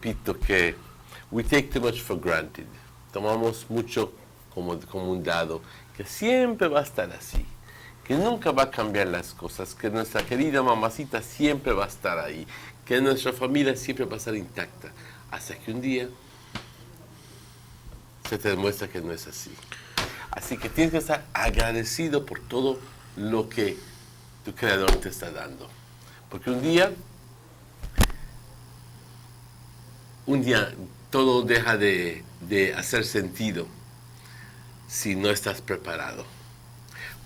repito que we take too much for granted. Tomamos mucho como un dado, que siempre va a estar así, que nunca va a cambiar las cosas, que nuestra querida mamacita siempre va a estar ahí, que nuestra familia siempre va a estar intacta, hasta que un día se te demuestra que no es así. Así que tienes que estar agradecido por todo lo que tu Creador te está dando. Porque un día todo deja de hacer sentido si no estás preparado.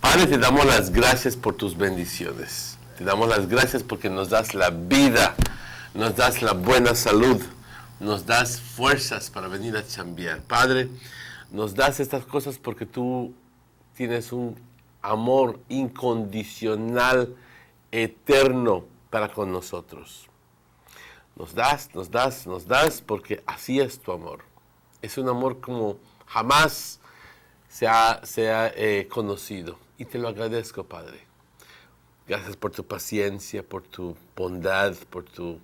Padre, te damos las gracias por tus bendiciones. Te damos las gracias porque nos das la vida, nos das la buena salud, nos das fuerzas para venir a chambear. Padre, nos das estas cosas porque tú tienes un amor incondicional, eterno para con nosotros. Nos das porque así es tu amor. Es un amor como jamás se ha conocido. Y te lo agradezco, Padre. Gracias por tu paciencia, por tu bondad, por tu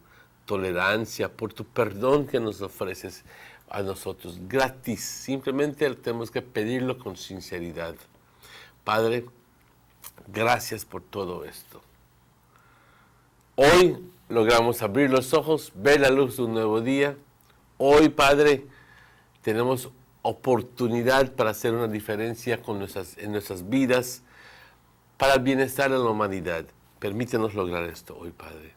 tolerancia, por tu perdón que nos ofreces a nosotros. Gratis. Simplemente tenemos que pedirlo con sinceridad. Padre, gracias por todo esto. Hoy logramos abrir los ojos, ver la luz de un nuevo día. Hoy, Padre, tenemos oportunidad para hacer una diferencia en nuestras vidas, para el bienestar de la humanidad. Permítenos lograr esto hoy, Padre.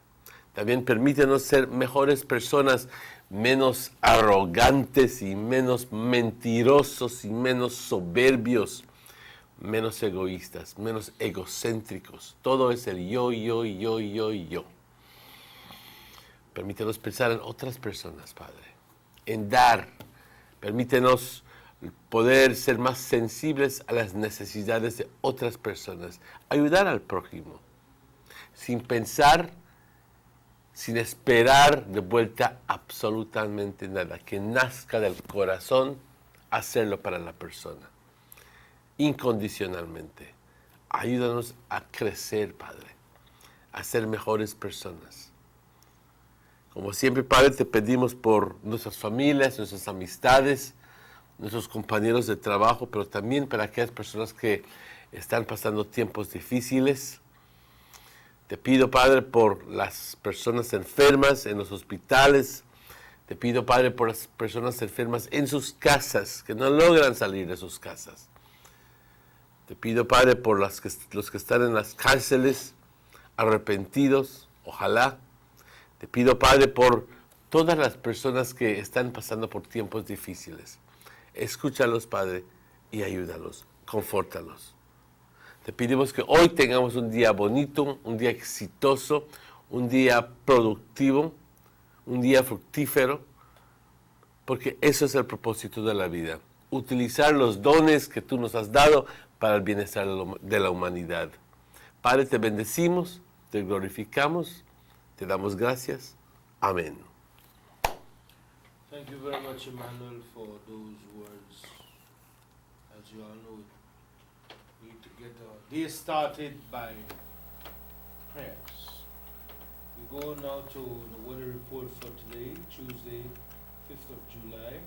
También permítenos ser mejores personas, menos arrogantes y menos mentirosos y menos soberbios, menos egoístas, menos egocéntricos. Todo es el yo. Permítenos pensar en otras personas, Padre, en dar. Permítenos poder ser más sensibles a las necesidades de otras personas, ayudar al prójimo, sin pensar, sin esperar de vuelta absolutamente nada, que nazca del corazón hacerlo para la persona, incondicionalmente. Ayúdanos a crecer, Padre, a ser mejores personas. Como siempre, Padre, te pedimos por nuestras familias, nuestras amistades, nuestros compañeros de trabajo, pero también para aquellas personas que están pasando tiempos difíciles. Te pido, Padre, por las personas enfermas en los hospitales. Te pido, Padre, por las personas enfermas en sus casas, que no logran salir de sus casas. Te pido, Padre, por los que están en las cárceles, arrepentidos, ojalá. Te pido, Padre, por todas las personas que están pasando por tiempos difíciles. Escúchalos, Padre, y ayúdalos, confórtalos. Te pedimos que hoy tengamos un día bonito, un día exitoso, un día productivo, un día fructífero, porque eso es el propósito de la vida. Utilizar los dones que tú nos has dado para el bienestar de la humanidad. Padre, te bendecimos, te glorificamos, te damos gracias. Amén. Thank you very much, Emmanuel, for those words. As you all know, we need to get our day started by prayers. We go now to the weather report for today, Tuesday, 5th of July.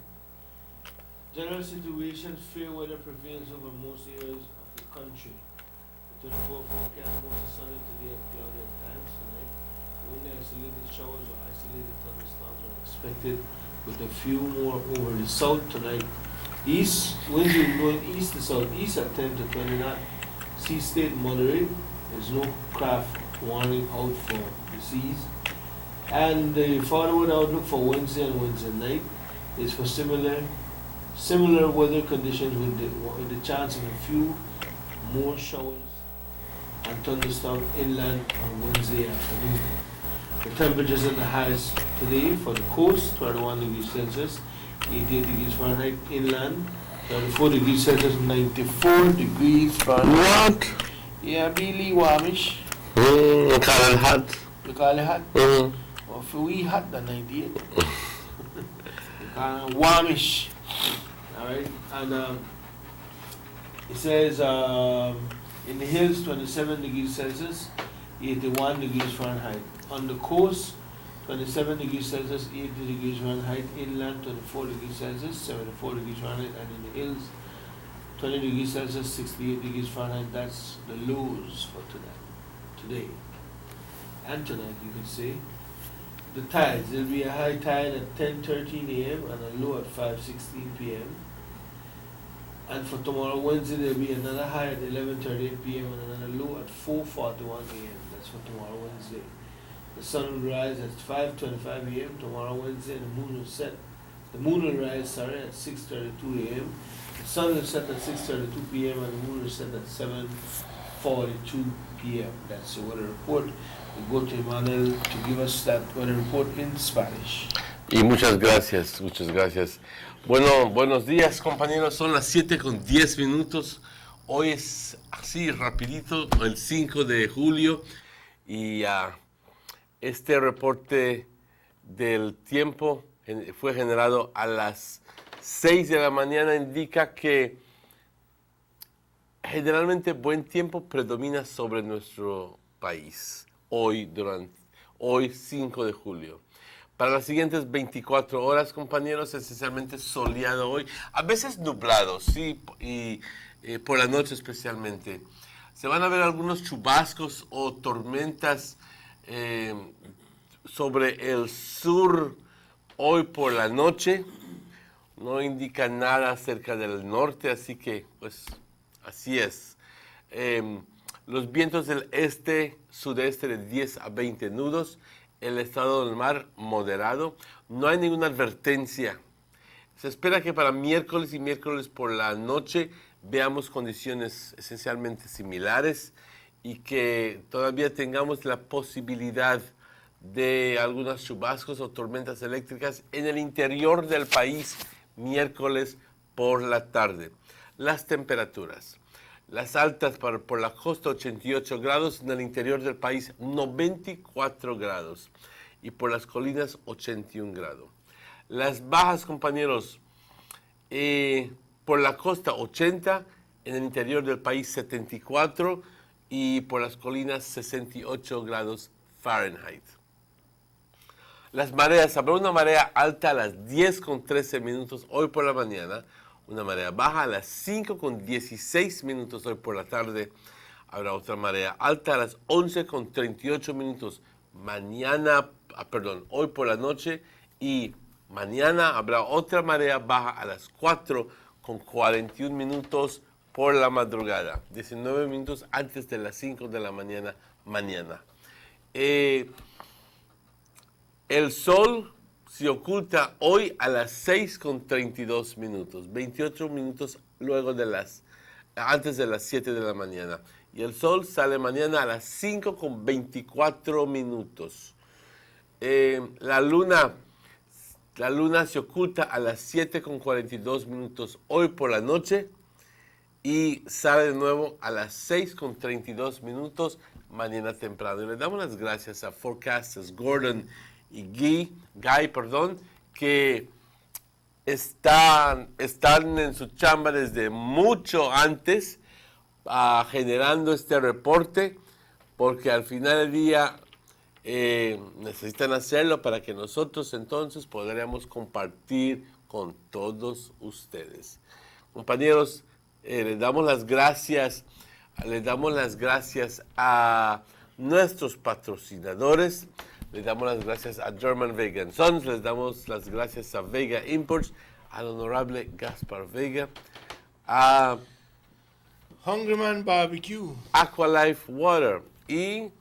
General situation, fair weather prevails over most areas of the country. The 24 forecast, mostly sunny today and cloudy at times tonight. Only isolated showers or isolated thunderstorms are expected, with a few more over the south tonight. East, winds will be blowing east to southeast at 10 to 20 knots. Sea state moderate. There's no craft warning out for the seas. And the forward outlook for Wednesday and Wednesday night is for similar weather conditions with the chance of a few more showers and thunderstorms inland on Wednesday afternoon. The temperatures in the highs today for the coast, 21 degrees Celsius, 88 degrees Fahrenheit inland, 34 degrees Celsius, 94 degrees Fahrenheit. What? Yeah, really warmish. You call it hot? You call it hot? Well, for we hot than 98. You call it warmish. Alright, and it says in the hills 27 degrees Celsius, 81 degrees Fahrenheit. On the coast, 27 degrees Celsius, 80 degrees Fahrenheit. Inland, 24 degrees Celsius, 74 degrees Fahrenheit. And in the hills, 20 degrees Celsius, 68 degrees Fahrenheit. That's the lows for today. And tonight, you can say. The tides, there'll be a high tide at 10:13 a.m. and a low at 5:16 p.m. And for tomorrow, Wednesday, there'll be another high at 11:38 p.m. and another low at 4:41 a.m. That's for tomorrow, Wednesday. The sun will rise at 5:25 a.m. tomorrow, Wednesday, and the moon will set. The moon will rise, at 6:32 a.m. The sun will set at 6:32 p.m. and the moon will set at 7:42 p.m. That's the weather report. We go to Emmanuel to give us that weather report in Spanish. Y muchas gracias, muchas gracias. Bueno, buenos días compañeros, son las 7:10. Hoy es así rapidito, el 5 de julio y este reporte del tiempo fue generado a las 6 de la mañana, indica que generalmente buen tiempo predomina sobre nuestro país hoy 5 de julio. Para las siguientes 24 horas, compañeros, esencialmente soleado hoy, a veces nublado, sí, y por la noche especialmente. Se van a ver algunos chubascos o tormentas sobre el sur hoy por la noche. No indica nada acerca del norte, así que, pues, así es. Los vientos del este-sudeste de 10 a 20 nudos. El estado del mar moderado. No hay ninguna advertencia. Se espera que para miércoles y miércoles por la noche veamos condiciones esencialmente similares y que todavía tengamos la posibilidad de algunos chubascos o tormentas eléctricas en el interior del país miércoles por la tarde. Las temperaturas. Las altas por la costa 88 grados, en el interior del país 94 grados y por las colinas 81 grados. Las bajas, compañeros, por la costa 80, en el interior del país 74 y por las colinas 68 grados Fahrenheit. Las mareas, habrá una marea alta a las 10:13 hoy por la mañana. Una marea baja a las 5:16 hoy por la tarde. Habrá otra marea alta a las 11:38 hoy por la noche. Y mañana habrá otra marea baja a las 4:41 por la madrugada. 19 minutos antes de las 5 de la mañana mañana. El sol se oculta hoy a las 6:32, 28 minutos antes de las 7 de la mañana. Y el sol sale mañana a las 5:24. La luna se oculta a las 7:42 hoy por la noche y sale de nuevo a las 6:32 mañana temprano. Y le damos las gracias a Forecasters Gordon y Guy, que están en su chamba desde mucho antes generando este reporte, porque al final del día necesitan hacerlo para que nosotros entonces podamos compartir con todos ustedes. Compañeros, les damos las gracias a nuestros patrocinadores. Les damos las gracias a German Vega & Sons, les damos las gracias a Vega Imports, al honorable Gaspar Vega, a Hungryman Barbecue, Aqualife Water y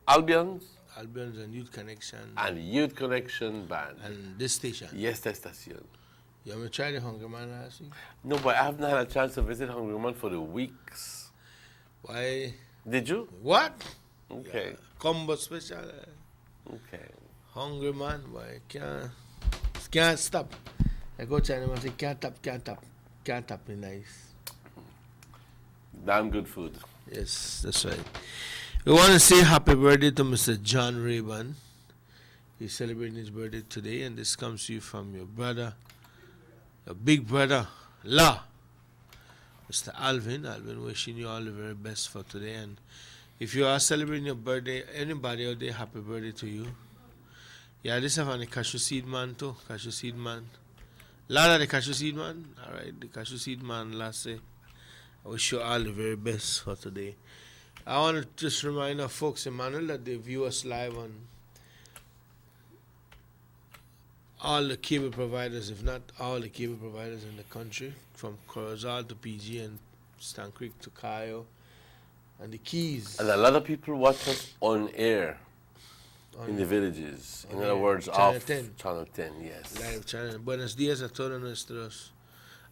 Albion's and Youth Connection, and Youth Connection Band. and this station. Y esta estación. You want me to try the Hungryman last week? No, but I haven't had a chance to visit Hungryman for the weeks. Why? Did you? What? Okay. Yeah. Combo special. Okay. Hungryman, boy, can't stop. I go China and say can't tap me nice. Damn good food. Yes, that's right. We want to say happy birthday to Mr. John Rayburn. He's celebrating his birthday today, and this comes to you from your brother, your big brother, Mr. Alvin. Alvin, wishing you all the very best for today. And if you are celebrating your birthday, anybody out there, happy birthday to you. Yeah, this is the cashew seed man too. Cashew seed man. Lala, the cashew seed man. All right, the cashew seed man. Last say, I wish you all the very best for today. I want to just remind our folks, Emmanuel, that they view us live on all the cable providers, if not all the cable providers in the country, from Corozal to PG and Stan Creek to Cayo and the Keys. And a lot of people watch us on air in the villages. In other words, Channel off 10. Channel 10, yes. Live channel. Buenos días a todos nuestros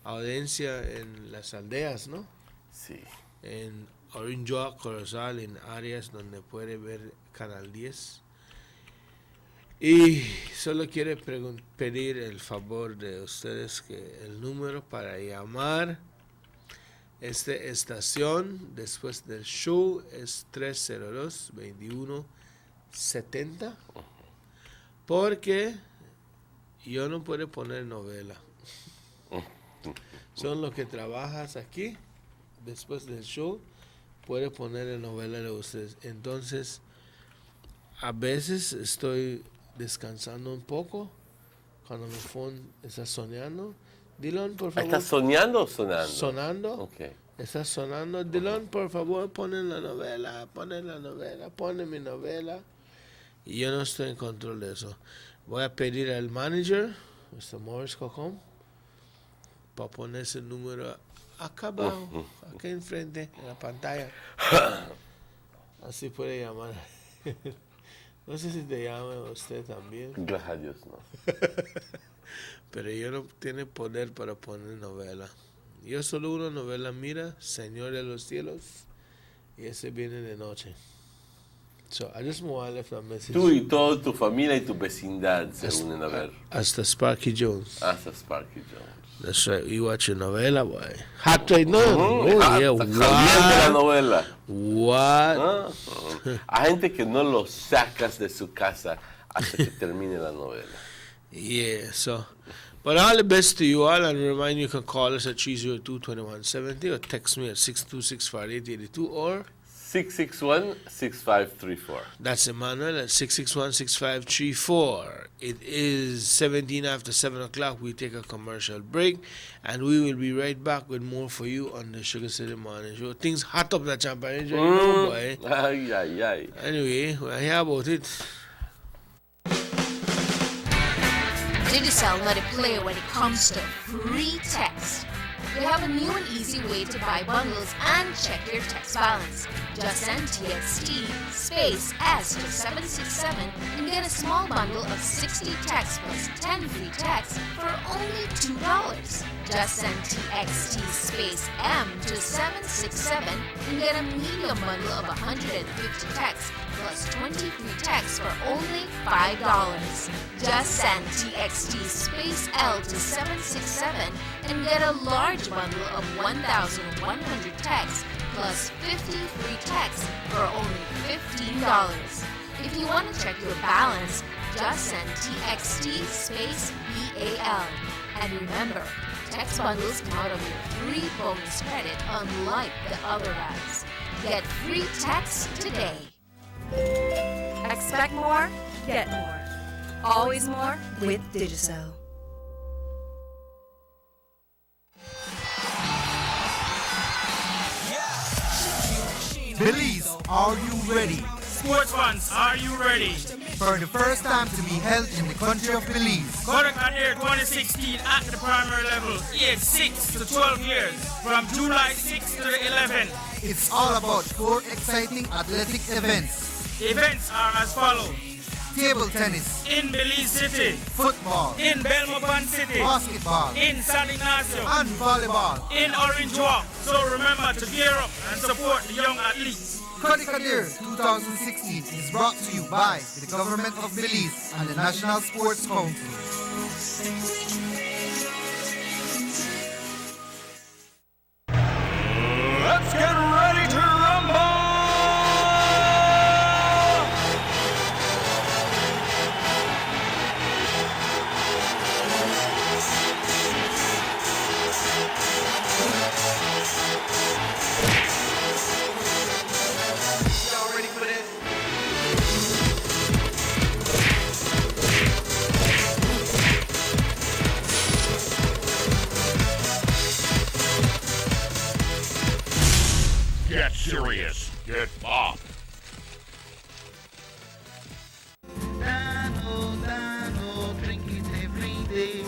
audiencia en las aldeas, ¿no? Sí. En Orinjoa, Corozal, en áreas donde puede ver Canal 10. Y solo quiero pedir el favor de ustedes que el número para llamar esta estación después del show es 302-2170, porque yo no puedo poner novela. Son los que trabajas aquí después del show, puede poner la novela de ustedes. Entonces, a veces estoy descansando un poco cuando mi phone está sonando. Dylan, por favor. ¿Estás soñando o sonando? Sonando. Okay. Está sonando. Dylan, por favor, pone mi novela. Y yo no estoy en control de eso. Voy a pedir al manager, Mr. Morris Cocom, para poner ese número acá abajo, aquí enfrente, en la pantalla. Así puede llamar. No sé si te llama usted también. Gracias a Dios, no. Pero yo no tiene poder para poner novela. Yo solo una novela mira, Señor de los Cielos, y ese viene de noche. So, I just want to leave a message. Tú y toda tu familia y tu vecindad se unen a ver. Hasta Sparky Jones. Hasta Sparky Jones. That's right. We watch a novela, boy. Hot right now. Yeah, What? la novela. What? Hay gente que no lo sacas de su casa hasta que termine la novela. Yeah, so. But all the best to you all, and remind you can call us at 302-2170 or text me at 626-5882 or 661-6534. that's Emmanuel at 661-6534. It is 17 after 7 o'clock. We take a commercial break, and we will be right back with more for you on the Sugar City Morning Show. Things hot up that champagne, you know, boy. Ay, ay, ay. Anyway, I hear about it. Digicel let it play when it comes to free text. They have a new and easy way to buy bundles and check your text balance. Just send TXT space S to 767 and get a small bundle of 60 texts plus 10 free texts for only $2. Just send TXT space M to 767 and get a medium bundle of 150 texts plus 20 free texts for only $5. Just send TXT space L to 767 and get a large bundle of 1,100 texts plus 50 free texts for only $15. If you want to check your balance, just send TXT space BAL. And remember, text bundles come out of your free bonus credit unlike the other ads. Get free text today. Expect more, get more. Always more with Digicel. Belize, are you ready? Sports fans, are you ready? For the first time to be held in the country of Belize. Kodak Adair 2016 at the primary level, age 6 to 12 years, from July 6th to the 11th. It's all about 4 exciting athletic events. Events are as follows. Table tennis, In Belize City, football, in Belmopan City, basketball, in San Ignacio, and volleyball. in Orange Walk. So remember to gear up and support the young athletes. Kodak Adair 2016 is brought to you by the Government of Belize and the National Sports Council. Let's get ready to rumble! serious. Get bopped. Nano, drink it every day.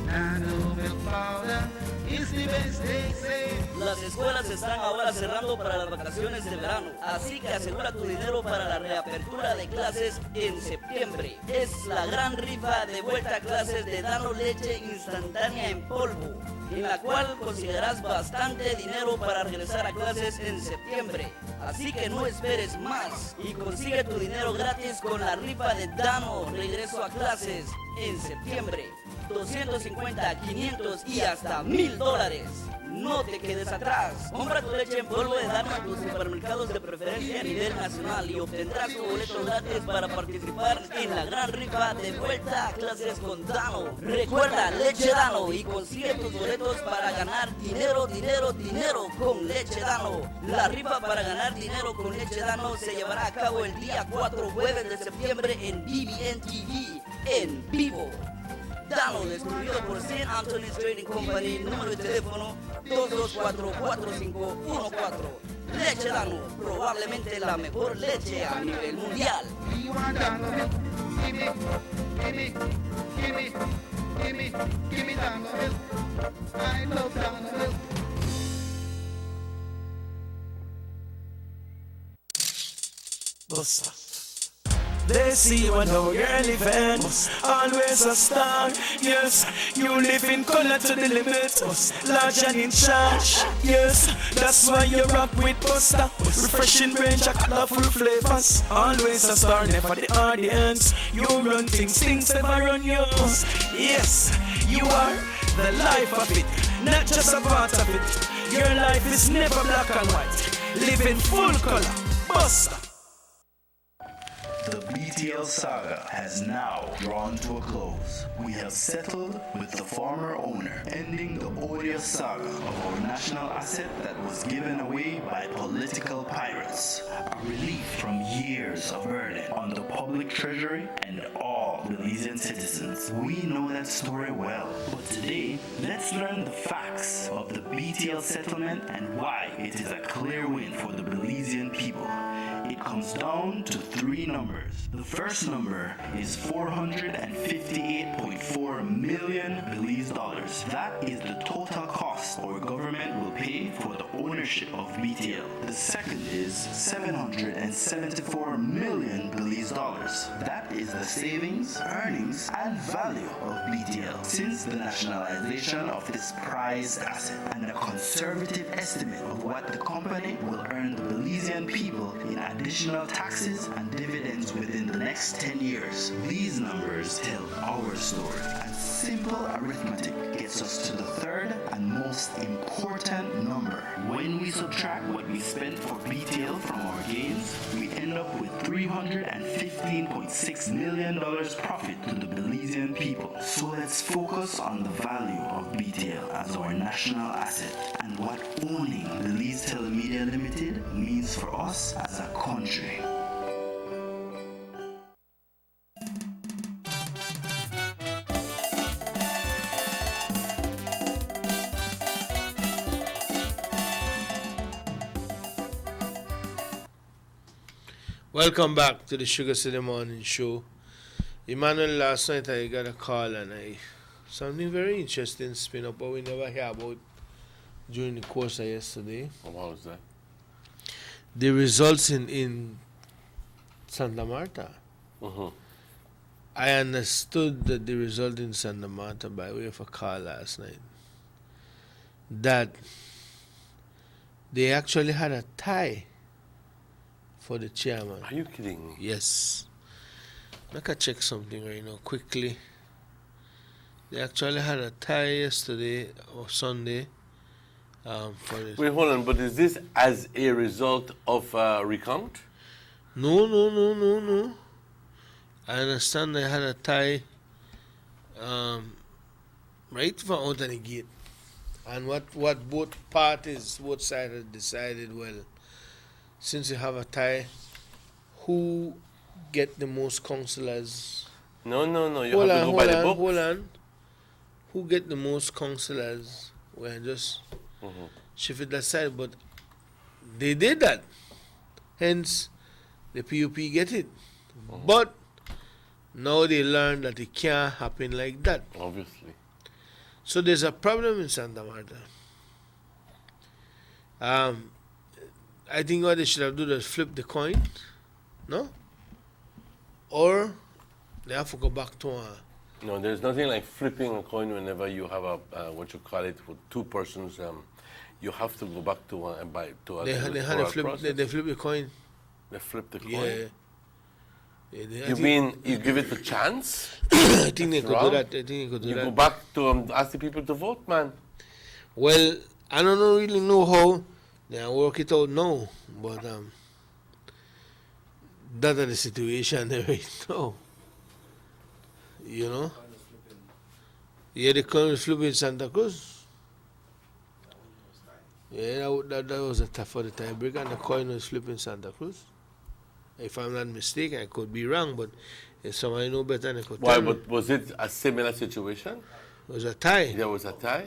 Nano milk powder is the best they say. Las escuelas están ahora cerrando para las vacaciones de verano, así que asegura tu dinero para la reapertura de clases en septiembre. Es la gran rifa de vuelta a clases de Dano Leche Instantánea en polvo, en la cual conseguirás bastante dinero para regresar a clases en septiembre. Así que no esperes más y consigue tu dinero gratis con la rifa de Dano Regreso a Clases en septiembre. 250, 500 y hasta $1,000. No te quedes atrás. Compra tu leche en polvo de Dano en tus supermercados de preferencia a nivel nacional y obtendrás tu boleto gratis para participar en la gran rifa de vuelta a clases con Dano. Recuerda, leche Dano y consigue tus boletos para ganar dinero, dinero, dinero con leche Dano. La rifa para ganar dinero con leche Dano se llevará a cabo el día 4 jueves de septiembre en BBN TV en vivo. Dano, distribuido por St. Anthony's Trading Company, número de teléfono 224-4514. Leche Dano, probablemente la mejor leche a nivel mundial. You want Dano milk? Gimme, gimme, gimme, gimme, gimme Dano milk. I love Dano milk. Buster. They see you and know you're living. Always a star. Yes, you live in color to the limit. Large and in charge. Yes, that's why you rock with Buster. Refreshing range of colorful flavors. Always a star, never the audience. You run things never run yours. Yes, you are the life of it, not just a part of it. Your life is never black and white. Live in full color. Buster. The BTL saga has now drawn to a close. We have settled with the former owner, ending the odious saga of our national asset that was given away by political pirates. A relief from years of burden on the public treasury and all Belizean citizens. We know that story well, but today, let's learn the facts of the BTL settlement and why it is a clear win for the Belizean people. It comes down to three numbers. The first number is 458.4 million Belize dollars. That is the total cost our government will pay for the ownership of BTL. The second is 774 million Belize dollars. That is the savings, earnings, and value of BTL since the nationalization of this prized asset, and a conservative estimate of what the company will earn the Belizean people in additional taxes and dividends within the next 10 years. These numbers tell our story, and simple arithmetic gets us to the third and most important number. When we subtract what we spent for BTL from our gains, we end up with $315.6 million profit to the Belizean people. So let's focus on the value of BTL as our national asset and what owning Belize Telemedia Limited means for us as a country. Welcome back to the Sugar City Morning Show. Emmanuel, last night I got a call and something very interesting spin up, but we never hear about during the course of yesterday. What was that? The results in Santa Marta. I understood that the result in Santa Marta by way of a call last night, that they actually had a tie for the chairman. Are you kidding me? Yes. I can check something right now quickly. They actually had a tie yesterday or Sunday. For this. Wait, hold on. But is this as a result of recount? No. I understand they had a tie right from out of the gate. And what both parties, both sides had decided, well, since you have a tie, who get the most councillors? No. You have to go by the book. Hold on. Who get the most councillors? Well, just shift it aside. But they did that. Hence, the PUP get it. But now they learn that it can't happen like that. Obviously. So there's a problem in Santa Marta. I think what they should have done is flip the coin, no? Or they have to go back to No, there's nothing like flipping a coin whenever you have a, what you call it, with two persons. You have to go back to one and buy to a they had to flip. They flip the coin. They flip the coin. Yeah. You mean you give it a chance? I think they could wrong. do that. I think they could do You that. go back to ask the people to vote, man. Well, I don't really know how they work it out now, but that is the situation right now. You know? Yeah, the coin was flipping in Santa Cruz. Yeah, that was a tough for the tiebreaker, and the coin was flipping in Santa Cruz. If I'm not mistaken, I could be wrong, but if somebody know better, they could Why? tell me. But was it a similar situation? It was a tie. There was a tie.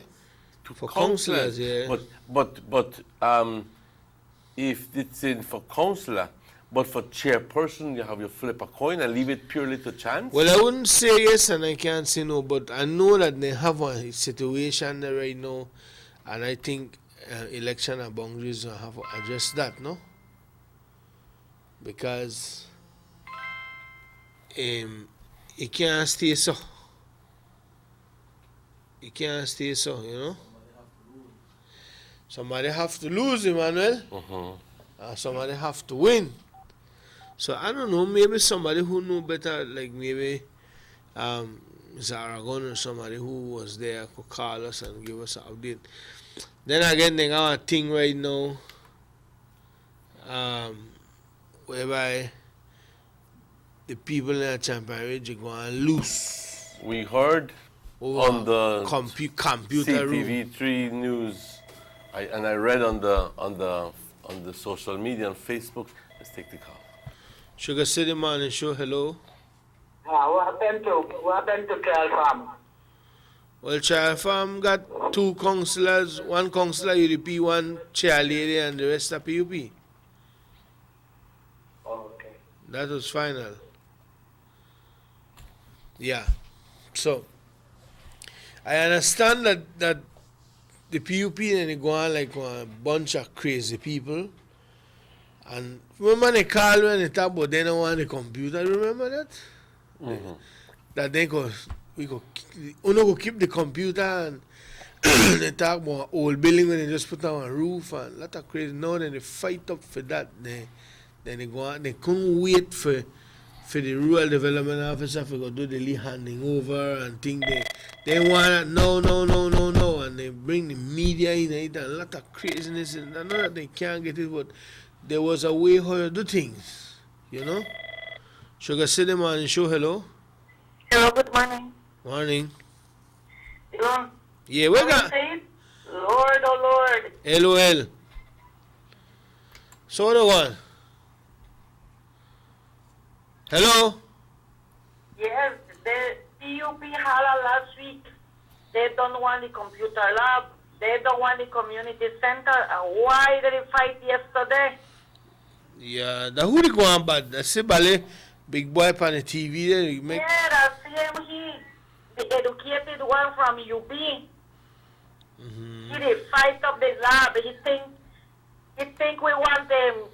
For councillors, yeah. But if it's in for councillor, but for chairperson, you have you flip a coin and leave it purely to chance. Well, I wouldn't say yes and I can't say no, but I know that they have a situation there right now, and I think election and boundaries will have to address that, no? Because it can't stay so. It can't stay so, you know? Somebody have to lose, Emmanuel. Somebody have to win. So I don't know, maybe somebody who know better, like maybe Mr. Aragon or somebody who was there could call us and give us an update. Then again, they got a thing right now whereby the people in the Champion Ridge are going loose. We heard on the computer room. CTV3 news, and I read on the social media on Facebook. Let's take the call. Sugar City Morning Show, hello. What happened to Child Farm? Well, Child Farm got two councillors, one councillor UDP, one chair lady, and the rest are PUP. Okay. That was final. Yeah. So, I understand that the PUP and they go on like a bunch of crazy people. And remember they call when they talk about they don't want the computer, remember that? That they go, go keep the computer and they talk about old building when they just put on a roof and a lot of crazy. Now then they fight up for that. Then they go on, they couldn't wait for the rural development officer to go do the lead handing over and think they want no, and they bring the media in and a lot of craziness, and I know that they can't get it, but there was a way how you do things, you know? Sugar City Morning Show, hello. Hello, good morning. Morning. Hello. Yeah, we got Lord, oh Lord. LOL. So what do you want? Hello? Yes, the PUP Hala last week, they don't want the computer lab, they don't want the community center. Why did they fight yesterday? Yeah, that who they go on bad? That's the ballet, big boy on the TV there. Yeah, that's him, the educated one from UB. He did fight up the lab. He think we want them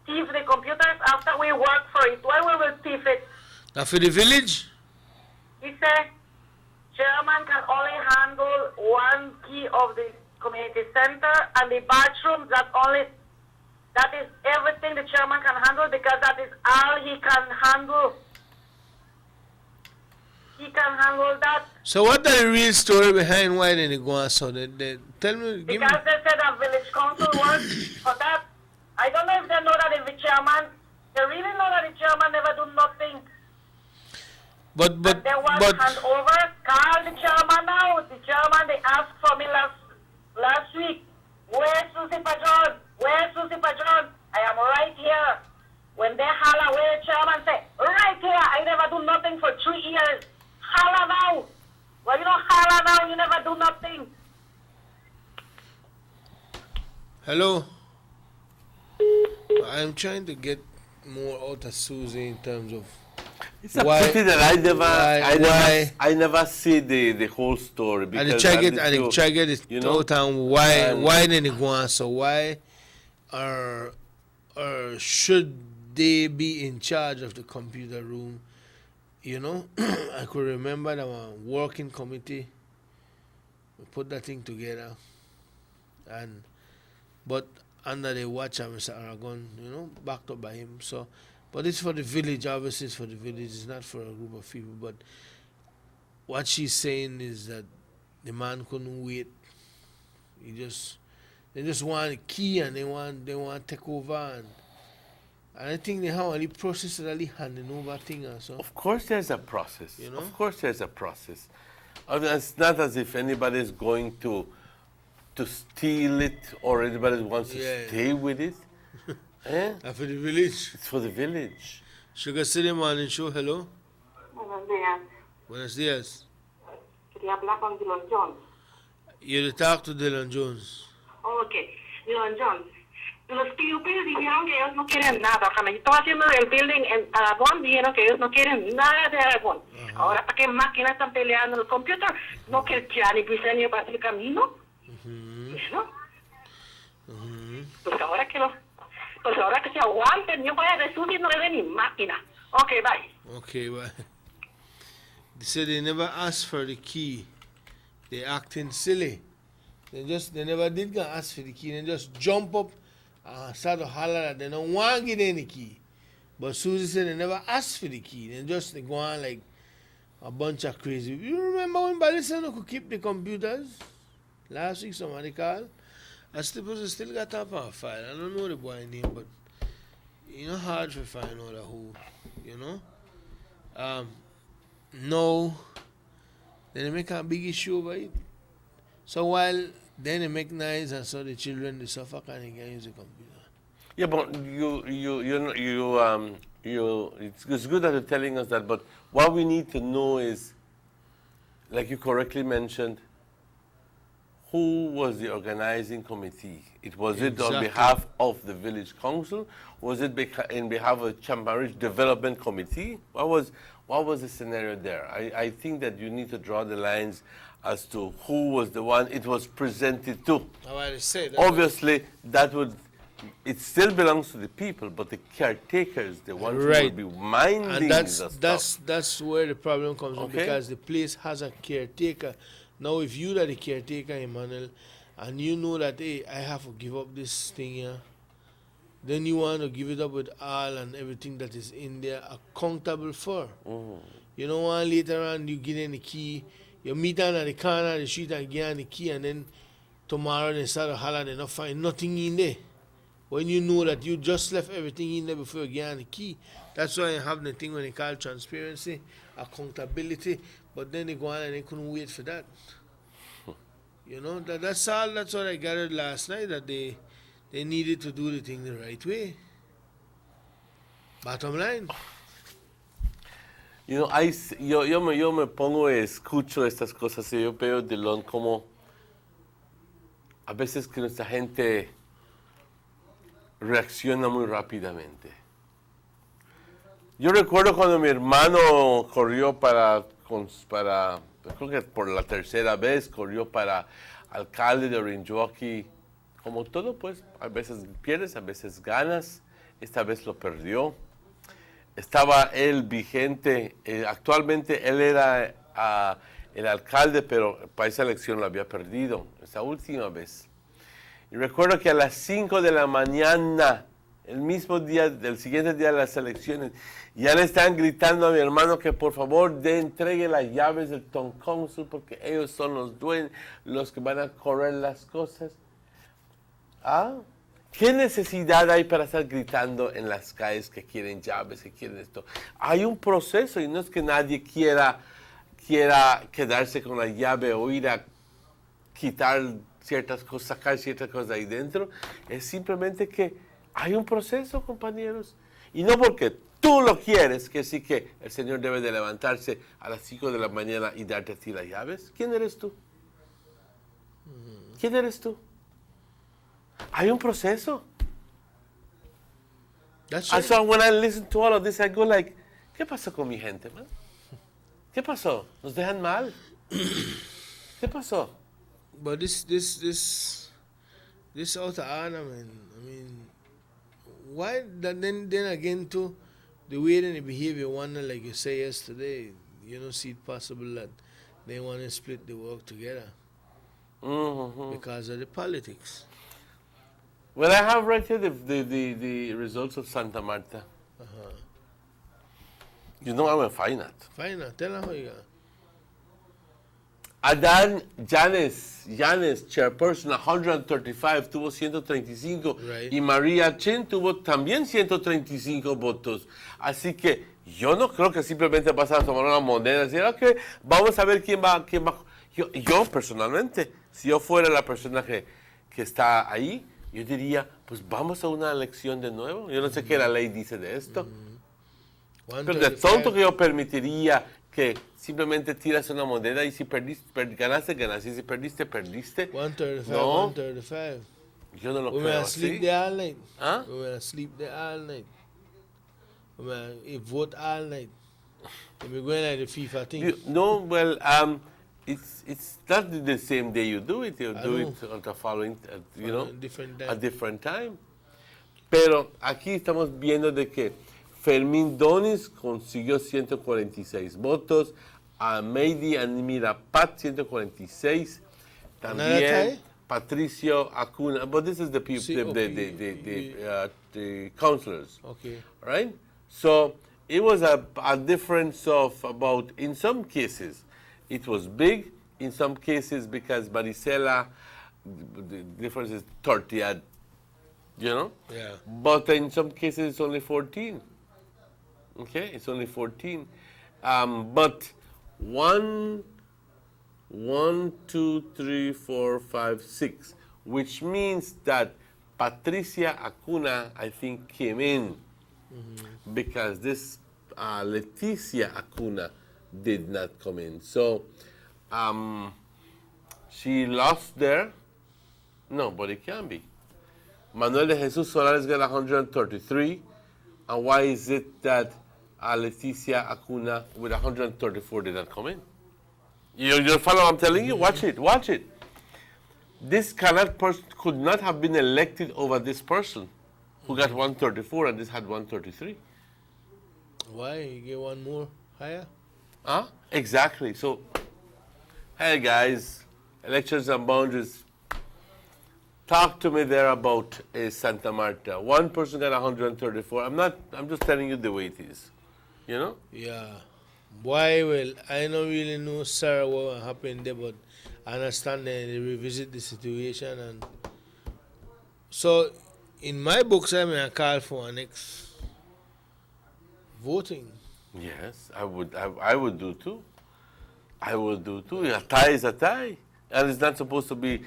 thief the computers after we work for it. Why we will thief it? Now for the village? He said, chairman can only handle one key of the community center and the bathroom. That is everything the chairman can handle because that is all he can handle. He can handle that. So what is the real story behind why they go on so? They tell me, give me. Because they said that village council works for that. I don't know if they know that if the chairman, they really know that the chairman never do nothing. But they want hand over. Call the chairman now. The chairman, they asked for me last week. Where's Susie Pajon? Where's Susie Pajon? I am right here. When they holler, where the chairman say, right here. I never do nothing for 3 years. Holler now. Well, you don't holler now. You never do nothing. Hello. I'm trying to get more out of Susie in terms of It's a pity that I never see the whole story. And they try to get it out and why then it go on. So why or should they be in charge of the computer room? You know, I could remember the working committee. We put that thing together, but under the watch of Mr. Aragon, you know, backed up by him. So, but it's for the village. Obviously, it's for the village. It's not for a group of people. But what she's saying is that the man couldn't wait. They just want a key and they want to take over and I think they have a process really handing over things. So. Of course, there's a process. You know? Of course, there's a process. It's not as if anybody is going to steal it or anybody wants to stay with it. And for the village. It's for the village. Sugar City Morning Show, hello. Buenos días. Buenos días. Quería hablar con Dylan Jones. You talk to Dylan Jones. Okay, Dylan Jones. Los PUPs dijeron que ellos no quieren nada. Cuando yo estaba haciendo el building en Aragón, dijeron que ellos no quieren nada de Aragón. Ahora, ¿para qué máquinas están peleando en el computer? No quieren ya ni diseño para el camino. ¿No? Pues ahora que se aguanten, yo voy a decir y no le den ni máquina. Okay, bye. Okay, bye. They said they never asked for the key. They acting silly. They never did go ask for the key. They just jump up and start to holler that they don't want to get any key. But Susie said they never asked for the key. They go on like a bunch of crazy. You remember when Balisano could keep the computers? Last week somebody called. I still got up on file. I don't know the boy name, but you know hard to find out who, you know. No, then they make a big issue over it. So while then they make noise and so the children they suffer and they can use the computer. Yeah, but it's good that you're telling us that. But what we need to know is, like you correctly mentioned, who was the organizing committee? Was it on behalf of the village council? Was it in behalf of Chambaridge Development Committee? What was the scenario there? I think that you need to draw the lines as to who was the one it was presented to. Obviously, it still belongs to the people, but the caretakers, the ones who will be minding and the stuff. That's where the problem comes in, because the place has a caretaker. Now, if you are the caretaker, Emmanuel, and you know that, hey, I have to give up this thing here, then you want to give it up with all and everything that is in there accountable for. You don't want later on you get in the key, you meet down at the corner of the street and get on the key, and then tomorrow they start to holler and they not find nothing in there. When you know that you just left everything in there before you get on the key. That's why I have the thing when they call transparency, accountability, but then they go on and they couldn't wait for that. You know, that's what I gathered last night, that they needed to do the thing the right way. Bottom line. You know, yo me pongo y escucho estas cosas y yo veo Dylan como a veces que nuestra gente reacciona muy rápidamente. Yo recuerdo cuando mi hermano corrió creo que por la tercera vez, corrió para alcalde de Orinjoki. Como todo, pues, a veces pierdes, a veces ganas. Esta vez lo perdió. Estaba él vigente. Actualmente él era el alcalde, pero para esa elección lo había perdido, esa última vez. Y recuerdo que a las 5 de la mañana, el mismo día, del siguiente día de las elecciones, ya le están gritando a mi hermano que por favor entregue las llaves del Town Council porque ellos son los dueños, los que van a correr las cosas. ¿Qué necesidad hay para estar gritando en las calles que quieren llaves, que quieren esto? Hay un proceso y no es que nadie quiera quedarse con la llave o ir a quitar ciertas cosas, sacar ciertas cosas de ahí dentro. Es simplemente que hay un proceso, compañeros. Y no porque tú lo quieres, que sí que el Señor debe de levantarse a las 5 de la mañana y darte a ti las llaves. ¿Quién eres tú? ¿Quién eres tú? Hay un proceso. That's And right. so when I listen to all of this, I go like, ¿qué pasó con mi gente, man? ¿Qué pasó? ¿Nos dejan mal? ¿Qué pasó? But this out of honor, man. I mean, why? Then again, too, the way and the behavior, wonder like you say yesterday, you don't see it possible that they want to split the work together because of the politics. Well, I have right here the results of Santa Marta. You know I'm a fine art. Fine, tell them how you got. Adán Llanes, chairperson, 135, tuvo 135. Right. Y María Chen tuvo también 135 votos. Así que yo no creo que simplemente vas a tomar una moneda y decir, ok, vamos a ver quién va. Yo personalmente, si yo fuera la persona que está ahí, yo diría, pues vamos a una elección de nuevo. Yo no sé qué la ley dice de esto. Pero de tonto que yo permitiría que simplemente tiras una moneda y si ganaste, ganaste. Y si perdiste, perdiste. 135, No, 135. yo no lo We creo may sleep así. there all night. Huh? We may sleep there all night. We may vote all night. And we're going like the FIFA thing. No, well, it's not the same day you do it. You I do know. it on the following, you On know, a different time. a different time. Pero aquí estamos viendo de que Fermín Donis consiguió 146 votos, a Meidi Mirapat 146, Another también tie? Patricio Acuna, but this is the people, the councillors, Okay. right? So it was a difference of about, in some cases, it was big, in some cases because Maricela, the difference is 30, you know? Yeah. But in some cases it's only 14. Okay, it's only 14. But 1, 2, 3, 4, 5, 6, which means that Patricia Acuna, I think, came in because this Leticia Acuna did not come in. So she lost there. No, but it can be. Manuel de Jesus Solares got 133. And why is it that Leticia Acuna with 134 did not come in? You follow what I'm telling you? Watch it, watch it. This person could not have been elected over this person who got 134 and this had 133. Why? You get one more higher? Huh? Exactly. So, hey guys, elections and boundaries. Talk to me there about Santa Marta. One person got 134. I'm just telling you the way it is. You know? Yeah. Why? Well, I don't really know, sir, what happened there, but I understand they revisit the situation. And so, in my books, I mean, I call for an voting. Yes, I would do too. I would do too. A tie is a tie. And it's not supposed to be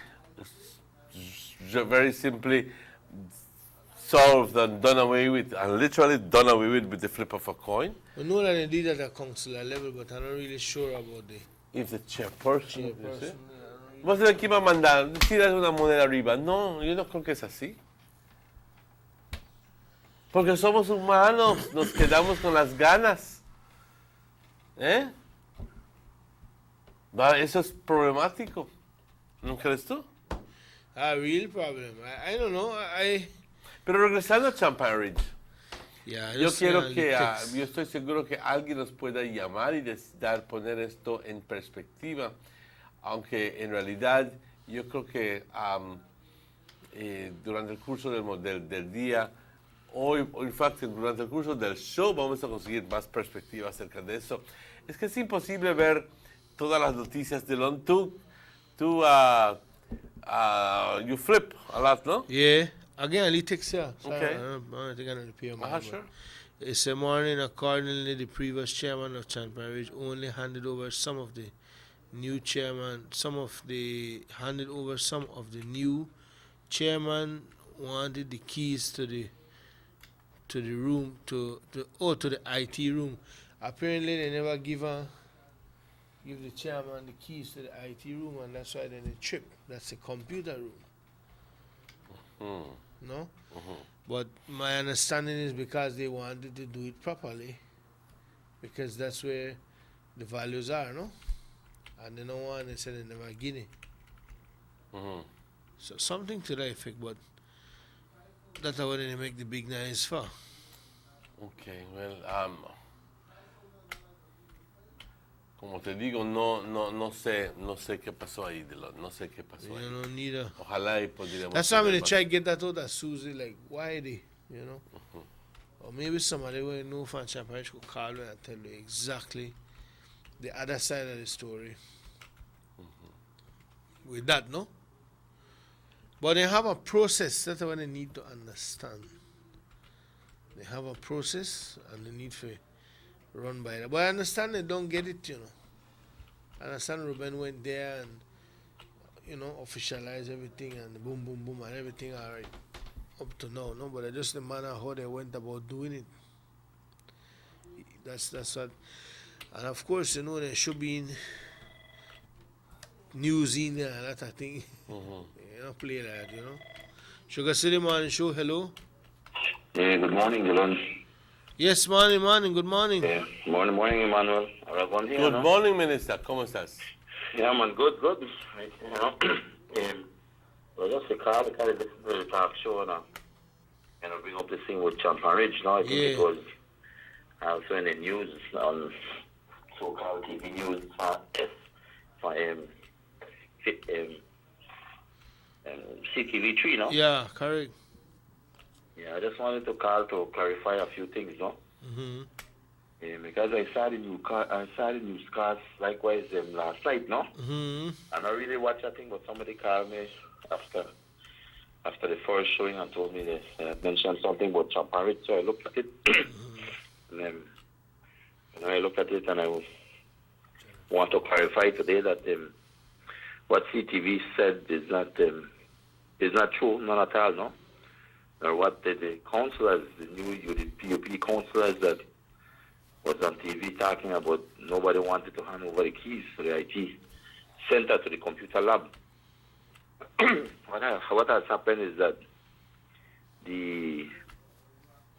very simply solved and done away with, and literally done away with the flip of a coin. I know that they did at a councillor level, but I'm not really sure about the If the chairperson, you chairperson. see? Vos de aquí va a mandar, tiras una moneda arriba. No, yo no creo que es así. Porque somos humanos, nos quedamos con las ganas. ¿Eh? Eso es problemático. ¿No crees tú? A real problem. I don't know. Pero regresando a Champagne Ridge, Yeah, yo just quiero the que, text. yo estoy seguro que alguien nos pueda llamar y poner esto en perspectiva, aunque en realidad yo creo que durante el curso del día, hoy, in fact, durante el curso del show vamos a conseguir más perspectiva acerca de eso. Es que es imposible ver todas las noticias de Londres. You flip a lot, no? Yeah. Again, I'll text you. Sorry, Okay. I think I need to pay my Sure. It's a morning, accordingly, the previous chairman of Champagne Ridge only handed over some of the new chairman wanted the keys to the room, to the IT room. Apparently, they never give the chairman the keys to the IT room, and that's why then they trip. That's the computer room. no? But my understanding is because they wanted to do it properly, because that's where the values are, no? And they don't want to send it never Guinea. So something to that effect, but that's what they make the big noise for. Okay, well, como te digo, no sé qué pasó ahí, Dylan. No sé qué pasó ahí. You know, neither. Ojalá y podríamos. That's why I'm saber gonna más. try to get that out of Susie, like, why they, you know? Or maybe somebody will know from Champagne could call you and tell you exactly the other side of the story. With that, no? But they have a process, that's what they need to understand. They have a process and they need to run by that. But I understand they don't get it, you know. I understand Ruben went there and, you know, officialized everything and boom, boom, boom, and everything all right up to now, no? But just the manner how they went about doing it. That's what. And of course, you know, there should be in news in there and that thing. You know, play that, you know. Sugar City Morning Show, hello. Hey, good morning, Dylan. Yes, morning, good morning. Yeah, morning, Emmanuel. Good morning, Minister. ¿Cómo estás? Yeah, man, good. You know, well, just a call because I listened to the talk show and bring up this thing with Champion Ridge. Now, I think it was also in the news on so-called TV news for CTV3, no? Yeah, correct. Yeah, I just wanted to call to clarify a few things, no? Because I saw the newscast likewise last night, no? And I really watched that thing, but somebody called me after the first showing and told me they mentioned something about Champion Ridge, so I looked at it. And I looked at it and I want to clarify today that what CTV said is not true, not at all, no? Or what the councillors, the new PUP councillors that was on TV talking about nobody wanted to hand over the keys to the IT center to the computer lab. What has happened is that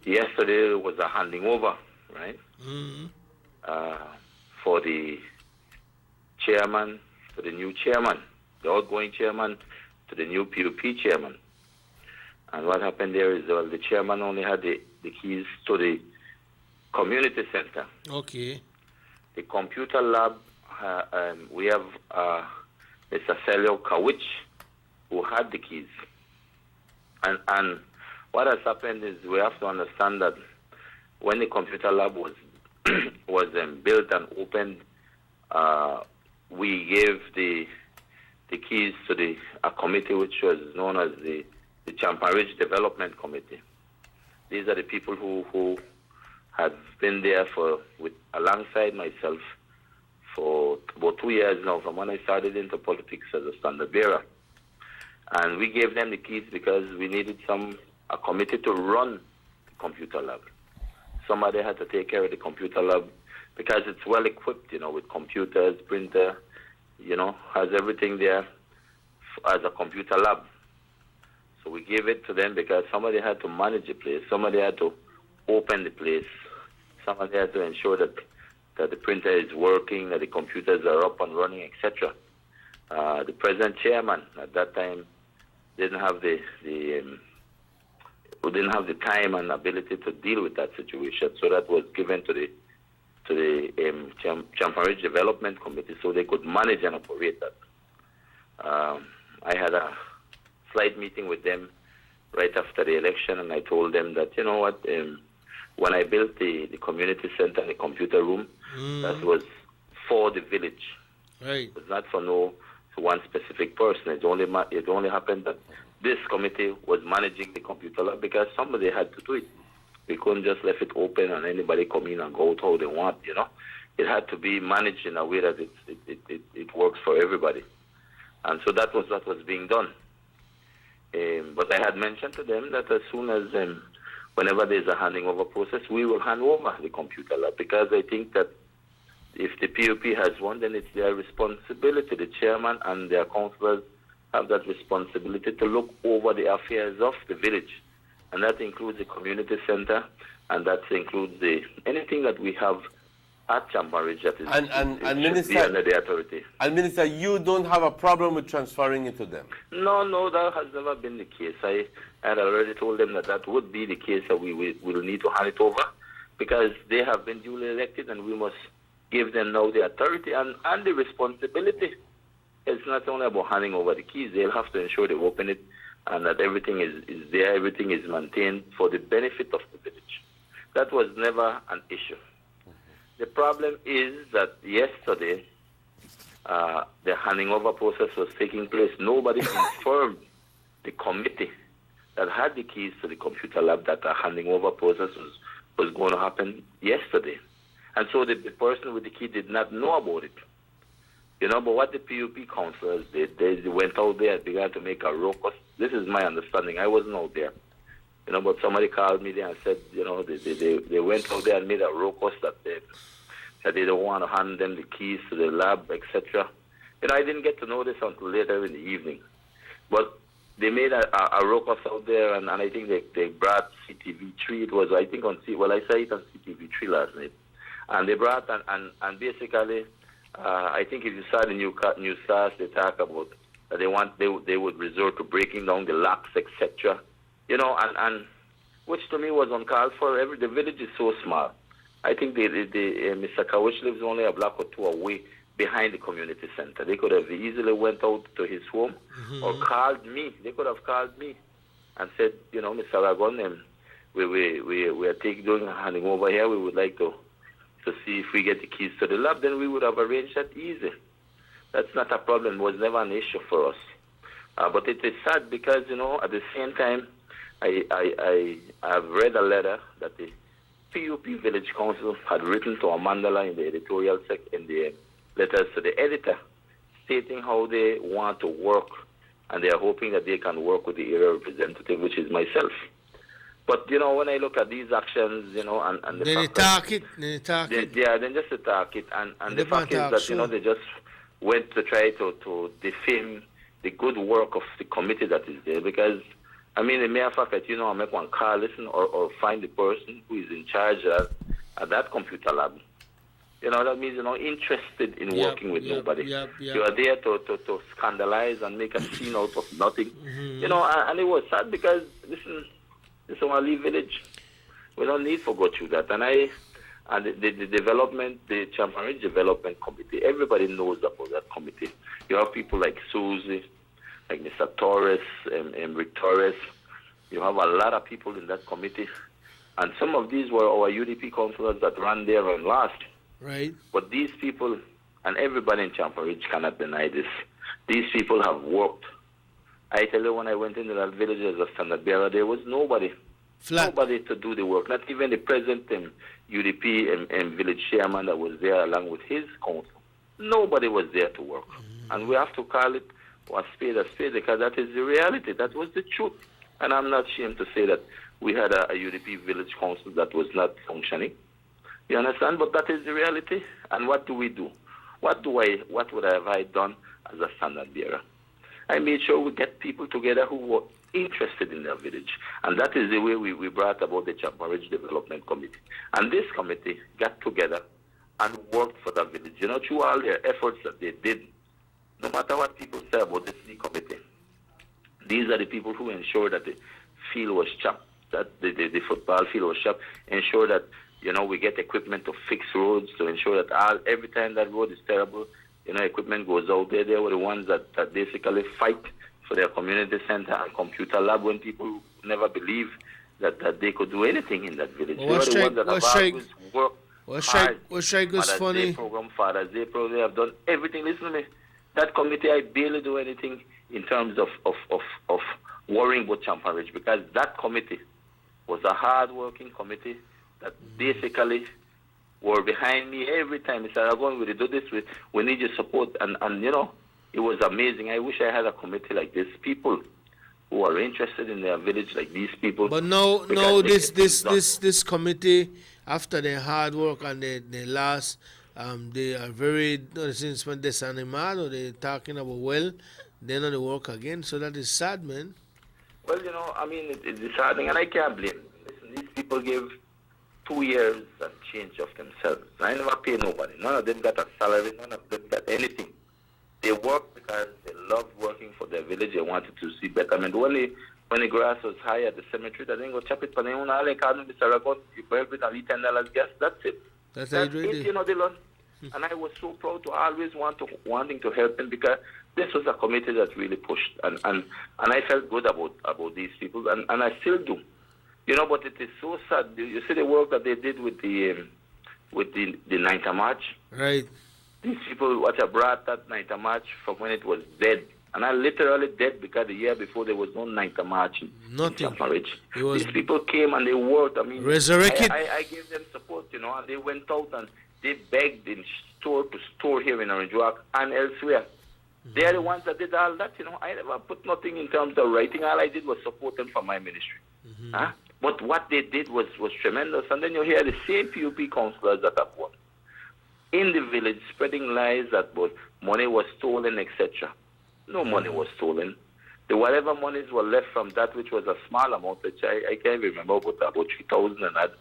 yesterday was a handing over, right? For the chairman, to the new chairman, the outgoing chairman to the new PUP chairman. And what happened there is the chairman only had the keys to the community center. Okay. The computer lab, we have Mr. Celio Kawich, who had the keys. And what has happened is we have to understand that when the computer lab was built and opened, we gave the keys to a committee which was known as the Champion Ridge Development Committee. These are the people who have been there alongside myself for about 2 years now, from when I started into politics as a standard bearer. And we gave them the keys because we needed a committee to run the computer lab. Somebody had to take care of the computer lab because it's well equipped, you know, with computers, printer, you know, has everything there as a computer lab. So we gave it to them because somebody had to manage the place, somebody had to open the place, somebody had to ensure that the printer is working, that the computers are up and running, etc. The present chairman at that time didn't have the time and ability to deal with that situation, so that was given to the Champion Ridge Development Committee so they could manage and operate that. I had a slight meeting with them right after the election, and I told them that, you know what, when I built the community center and the computer room, that was for the village. Right. It was not for one specific person. It only happened that this committee was managing the computer lab because somebody had to do it. We couldn't just leave it open and anybody come in and go out how they want, you know. It had to be managed in a way that it works for everybody. And so that was what was being done. But I had mentioned to them that as soon as, whenever there's a handing over process, we will hand over the computer lab, because I think that if the PUP has one, then it's their responsibility, the chairman and their councillors, have that responsibility to look over the affairs of the village. And that includes the community center, and that includes anything that we have at Champa Ridge that is should be under the authority. And Minister, you don't have a problem with transferring it to them? No, that has never been the case. I had already told them that would be the case, that we will need to hand it over, because they have been duly elected, and we must give them now the authority and the responsibility. It's not only about handing over the keys. They'll have to ensure they open it and that everything is there, everything is maintained for the benefit of the village. That was never an issue. The problem is that yesterday, the handing over process was taking place. Nobody informed the committee that had the keys to the computer lab that the handing over process was going to happen yesterday. And so the person with the key did not know about it. But what the PUP councillors did, they went out there and began to make a ruckus. This is my understanding. I wasn't out there. But somebody called me there and said, they went out there and made a ruckus that they don't want to hand them the keys to the lab, etc. I didn't get to know this until later in the evening. But they made a ruckus out there, and I think they brought CTV3. It was, I think, I saw it on CTV3 last night. And they brought, and basically, I think if you saw the new stars, they talk about that they would resort to breaking down the locks, etc. And which to me was uncalled for. The village is so small. I think Mr. Kawish lives only a block or two away behind the community center. They could have easily went out to his home or called me. They could have called me and said, Mr. Aragon, we are doing a handing over here. We would like to see if we get the keys to the lab. Then we would have arranged that easy. That's not a problem. It was never an issue for us. But it is sad because, at the same time, I have read a letter that the PUP Village Council had written to Amandala in the editorial in the letters to the editor, stating how they want to work, and they are hoping that they can work with the area representative, which is myself. But, when I look at these actions, and the then fact they talk it. Yeah, then just attack it. And the fact is that, they just went to try to defame the good work of the committee that is there. Because, the mere fact that, I make one call, listen, or find the person who is in charge at that computer lab. That means you're not interested in working with nobody. You are there to scandalize and make a scene out of nothing. And it was sad because, listen, the Somali village, we don't need to go through that. And the development, the Champa Ridge Development Committee, everybody knows about that committee. You have people like Susie, like Mr. Torres, and Rick Torres. You have a lot of people in that committee. And some of these were our UDP councillors that ran there and lost. Right. But these people, and everybody in Champa Ridge cannot deny this, these people have worked. I tell you, when I went into that village as a standard bearer, there was nobody. Nobody to do the work. Not even the present UDP and village chairman that was there along with his council. Nobody was there to work. And we have to call it a spade because that is the reality. That was the truth. And I'm not ashamed to say that we had a UDP village council that was not functioning. You understand? But that is the reality. And what do we do? What would I have done as a standard bearer? I made sure we get people together who were interested in their village. And that is the way we brought about the Champa Ridge Development Committee. And this committee got together and worked for the village. Through all their efforts that they did, no matter what people say about this committee, these are the people who ensure that the field was chopped, that the football field was chopped, ensure that, we get equipment to fix roads, to ensure that every time that road is terrible, equipment goes out there. They were the ones that basically fight for their community center and computer lab when people never believe that they could do anything in that village. Well, they were the ones that have always worked hard. What strike was funny? Father's Day program, they have done everything. Listen to me. That committee, I barely do anything in terms of worrying about Champa Ridge, because that committee was a hard-working committee that basically were behind me every time. They said, Aragon, we do this, we need your support. And it was amazing. I wish I had a committee like this. People who are interested in their village like these people. But no, this committee, after their hard work and their last, they are very, since when they desanimado, they're talking about, they're not to work again. So that is sad, man. Well, you know, I mean, it's disheartening, and I can't blame them. Listen, these people give 2 years and change of themselves. I never pay nobody. None of them got a salary. None of them got anything. They work because they love working for their village. They wanted to see betterment. When the grass was high at the cemetery, they didn't go chop it for their own. All they called me, Mr. Ragon, you buy it and $10 gas. That's it. That's it, you know, Dylan. And I was so proud to always wanting to help them because this was a committee that really pushed. And I felt good about these people, and I still do. You know, but it is so sad. You see the work that they did with the 9th of March? Right. These people what I brought that 9th of March from when it was dead. And I literally dead because the year before there was no 9th of March Nothing. These people came and they worked. I mean, resurrected. I gave them support, you know, and they went out and they begged in store to store here in Orange Walk and elsewhere. They are the ones that did all that, you know. I never put nothing in terms of writing. All I did was support them for my ministry. Huh? But what they did was tremendous. And then you hear the same PUP councillors that have won in the village spreading lies that money was stolen, etc. No money was stolen. The whatever monies were left from that, which was a small amount, which I can't remember, but about 3,000 and that,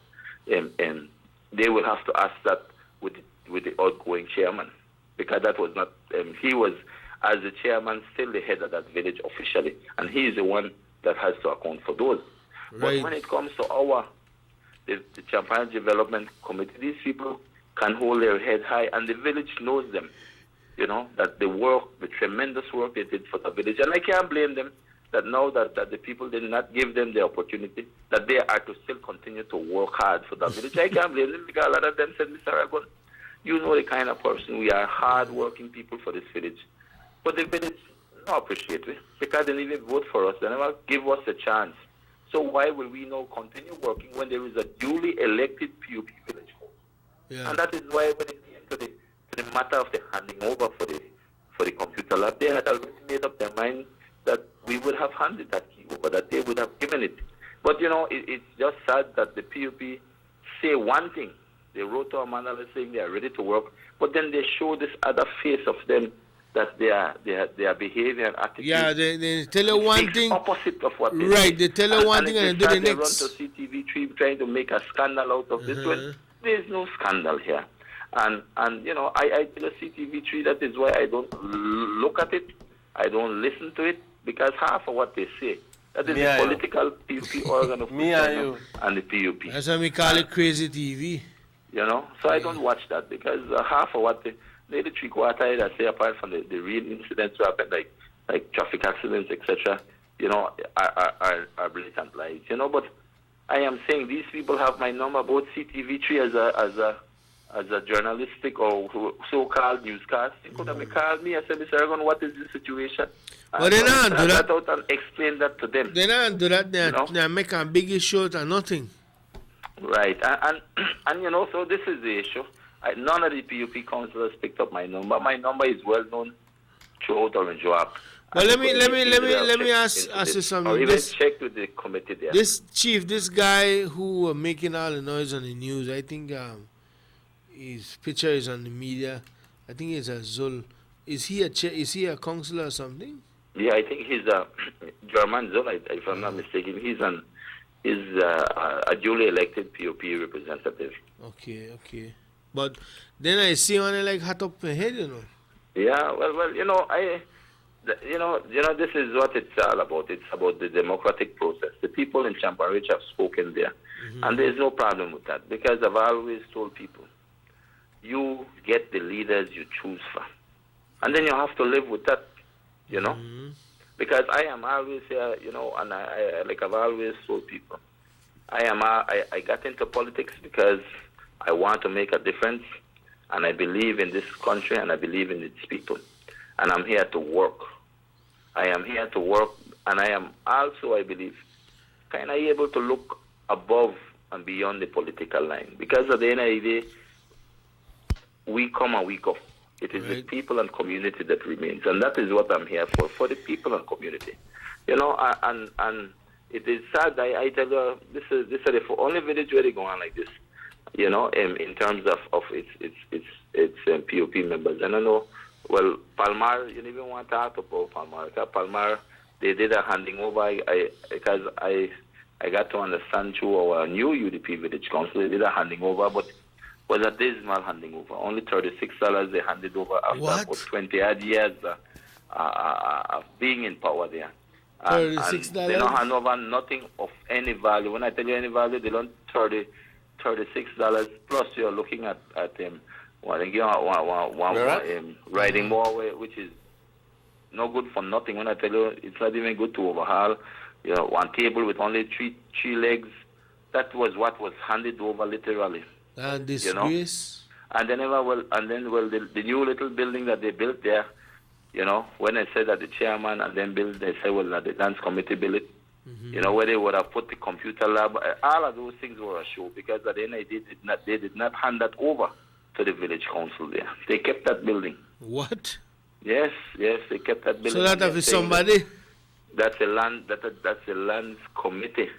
and they will have to ask that with the outgoing chairman, because that was not, he was, as the chairman, still the head of that village officially, and he is the one that has to account for those. Right. But when it comes to the Champagne Development Committee, these people can hold their head high, and the village knows them, you know, that the tremendous work they did for the village. And I can't blame them that now that the people did not give them the opportunity, that they are to still continue to work hard for the village. I can't blame them because a lot of them said, Mr. Ragon, you know the kind of person we are, hard-working people for this village. But the village don't appreciate it because they didn't even vote for us. They never give us a chance. So why will we now continue working when there is a duly elected PUP village hall? Yeah. And that is why when it came to the matter of the handing over for the computer lab, they had already made up their mind that we would have handed that key over, that they would have given it. But, you know, it's just sad that the PUP say one thing. They wrote to our manager saying they are ready to work, but then they show this other face of them that their behavior and attitude. Yeah, they tell you one thing. Opposite of what they right, they tell you one thing and they do the next. They run to CTV3 trying to make a scandal out of this one. There is no scandal here. And you know, I tell CTV3 that is why I don't look at it, I don't listen to it, because half of what they say, that is the political PUP organ of and the PUP. That's why we call it crazy TV. You know, so I don't watch that because half of what maybe 3/4 that say apart from the real incidents that happen like traffic accidents, etc. You know, are blatant lies. You know, but I am saying these people have my number, both CTV3 as a journalistic or so-called newscast. They could have called me and said, Mr. Ragon, what is the situation? But they don't do that. Out and explain that to them. They don't do that. They make a big issue out of nothing. Right, and you know, so this is the issue. None of the PUP councillors picked up my number. My number is well known throughout Orange Walk. But let me ask you something. Or even check with the committee there. This guy who making all the noise on the news, I think his picture is on the media. I think he's a Zul. Is he a councillor or something? Yeah, I think he's a German Zul, if I'm not mistaken. He's a duly elected PUP representative. Okay. But then I see one like hat up my head, you know. Yeah, well, you know, this is what it's all about. It's about the democratic process. The people in Champagne have spoken there, and there's no problem with that because I've always told people, you get the leaders you choose for, and then you have to live with that, you know. Because I am always here, you know, and I've always told people, I got into politics because I want to make a difference, and I believe in this country, and I believe in its people, and I'm here to work. I am here to work, and I am also, I believe, kind of able to look above and beyond the political line, because at the end of the day, we come and we go. It is the people and community that remains, and that is what I'm here for the people and community. You know, and it is sad. I tell you, this is the only village where they go on like this. You know, in terms of its PUP members, and I know Well, Palmar, you don't even want to talk about Palmar. Because Palmar, they did a handing over. Because I got to understand through our new UDP Village Council, they did a handing over, but was a dismal handing over. Only $36 they handed over after about 20 odd years of being in power there. $36? They don't hand over nothing of any value. When I tell you any value, they don't $36. Plus, you're looking at riding more, which is no good for nothing. When I tell you, it's not even good to overhaul. One table with only three legs. That was what was handed over literally. And disgrace. And then the new little building that they built there. When I said that the chairman and then build, they said, well, the dance committee built it. Where they would have put the computer lab. All of those things were a show because at the end they did not hand that over to the village council there. They kept that building. What? Yes, they kept that building. So that if somebody. That's a land committee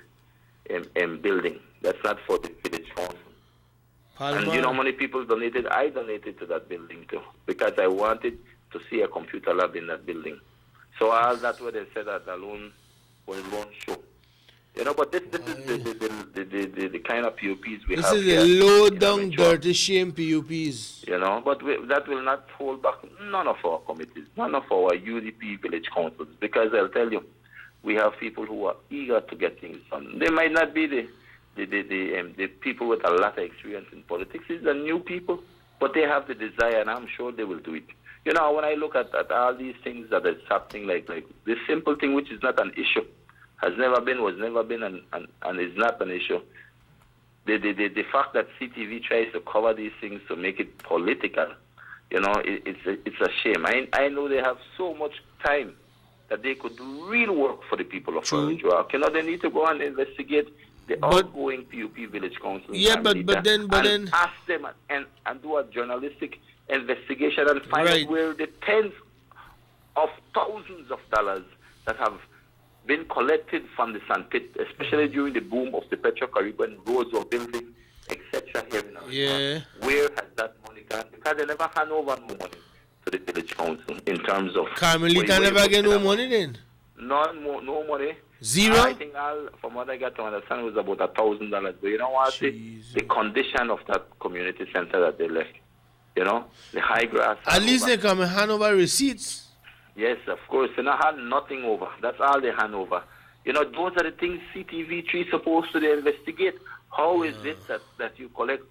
building. That's not for the village council. And you know how many people donated? I donated to that building too because I wanted to see a computer lab in that building. So all that what they said that alone was one show. But this is the kind of PUPs we have. This is the low down, dirty shame PUPs. But that will not hold back none of our committees, none of our UDP village councils, because I'll tell you, we have people who are eager to get things done. They might not be the people with a lot of experience in politics. These are new people, but they have the desire, and I'm sure they will do it. When I look at all these things that is happening, like this simple thing, which is not an issue, has never been, was never been, and is not an issue. The fact that CTV tries to cover these things to make it political, it's a shame. I know they have so much time that they could do real work for the people of Orange Walk. They need to go and investigate the ongoing PUP village council. Yeah, but then ask them and do a journalistic investigation and find out where the tens of thousands of dollars that have been collected from the sandpit, especially during the boom of the Petro-Caribbean roads or buildings, etc. here in Orange Walk. Where has that money gone? Because they never hand over no money to the village council in terms of... Carmelita never get no money then? No money. Zero? I think from what I got to understand, it was about $1,000. But you know what? The condition of that community center that they left, the high grass. At least they come and hand over receipts. Yes, of course. They not hand nothing over. That's all they hand over. Those are the things CTV3 is supposed to investigate. How is it that you collect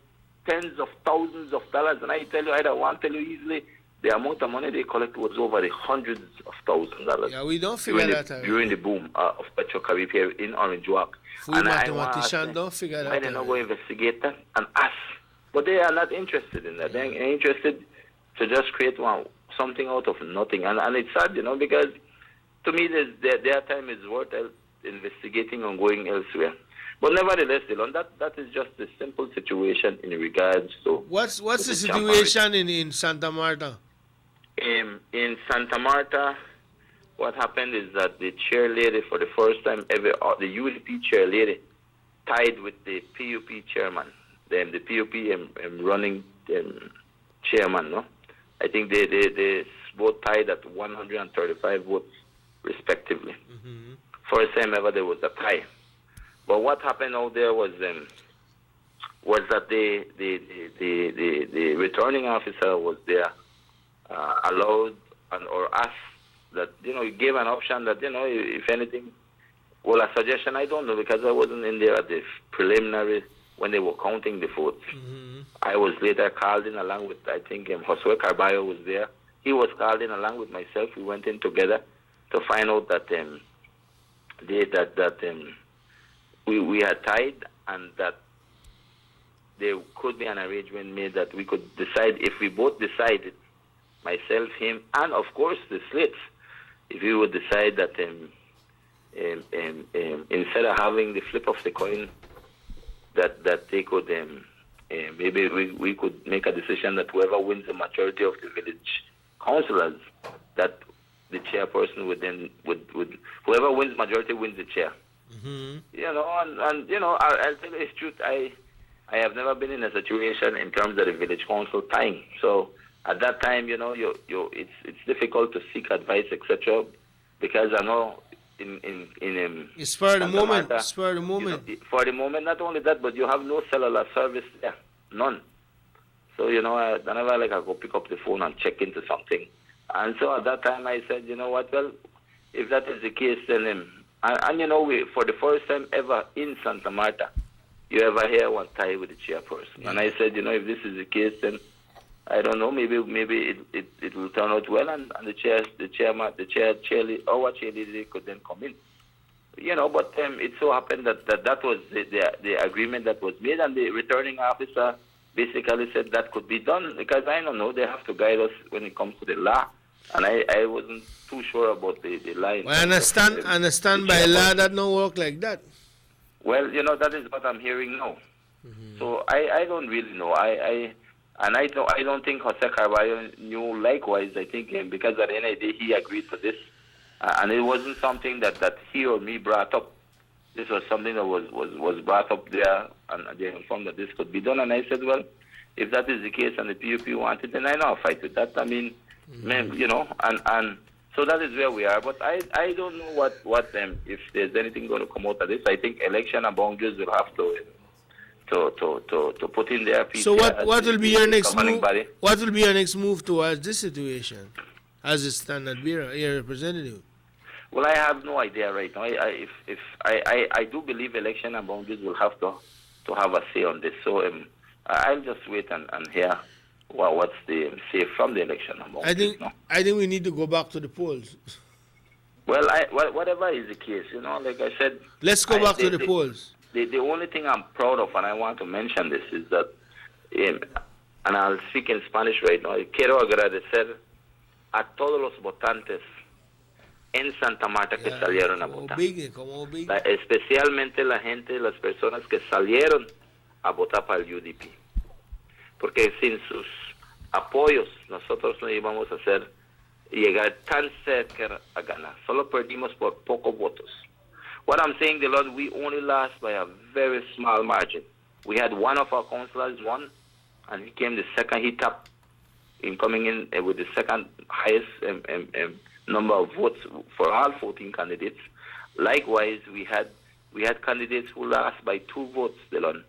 tens of thousands of dollars? And I don't want to tell you easily, the amount of money they collect was over the hundreds of thousands of dollars. Yeah, we don't figure that out. During the boom of Petro-Caribbean in Orange Walk. And mathematicians don't figure that out. Why they not go investigate that and ask? But they are not interested in that. They're interested to just create something out of nothing. And it's sad, because to me, their time is worth investigating and going elsewhere. But nevertheless, Dylan, that is just a simple situation in regards to... What's the situation in Santa Marta? In Santa Marta, what happened is that the chair lady, for the first time ever, the UDP chair lady, tied with the PUP chairman. The PUP running chairman, no? I think they both tied at 135 votes, respectively. First time ever there was a tie. But what happened out there was that the returning officer was there, allowed or asked that, he gave an option that, if anything, well, a suggestion, I don't know, because I wasn't in there at the preliminary when they were counting the votes. I was later called in along with, I think, Josue Carballo was there. He was called in along with myself. We went in together to find out that we had tied and that there could be an arrangement made that we could decide, if we both decided, myself, him, and of course the slates, if we would decide that instead of having the flip of the coin, that they could maybe we could make a decision that whoever wins the majority of the village councillors, that the chairperson would whoever wins majority wins the chair. I'll tell you the truth, I have never been in a situation in terms of the village council tying. So at that time, it's difficult to seek advice, etc. Because I know it's for the Santa moment. Marta, It's for the moment. for the moment, not only that, but you have no cellular service there, none. So whenever I go pick up the phone and check into something, and so at that time I said, you know what? Well, if that is the case, then we for the first time ever in Santa Marta, you ever hear one tie with the chairperson. And I said, if this is the case, then I don't know, maybe it will turn out well, and the cheerleader could then come in. But it so happened that was the agreement that was made, and the returning officer basically said that could be done, because I don't know, they have to guide us when it comes to the law, and I wasn't too sure about the line. Well, understand by law that no work like that. Well, that is what I'm hearing now. So I don't really know. I don't think Jose Carvalho knew likewise. I think because at the end of the day he agreed to this, and it wasn't something that he or me brought up. This was something that was brought up there, and they informed that this could be done. And I said, well, if that is the case and the PUP wanted, then I know I'll fight with that. I mean, and so that is where we are. But I don't know what if there's anything going to come out of this. I think election and boundaries will have to put in their piece. So what will be your next move? Body. What will be your next move towards this situation as a standard bearer, your representative? Well, I have no idea right now. I do believe election and boundaries will have to have a say on this. So I'll just wait and hear what's the say from the election and boundaries. I think we need to go back to the polls. Well, whatever is the case, like I said. Let's go back to the polls. The only thing I'm proud of, and I want to mention this, is that, and I'll speak in Spanish right now, quiero agradecer a todos los votantes en Santa Marta que salieron a votar. Especialmente la gente, las personas que salieron a votar para el UDP. Porque sin sus apoyos, nosotros no íbamos a llegar tan cerca a ganar. Solo perdimos por pocos votos. What I'm saying, Delon, we only lost by a very small margin. We had one of our councillors won, and he came the second. He topped in coming in with the second highest number of votes for all 14 candidates. Likewise, we had candidates who lost by 2 votes, Delon.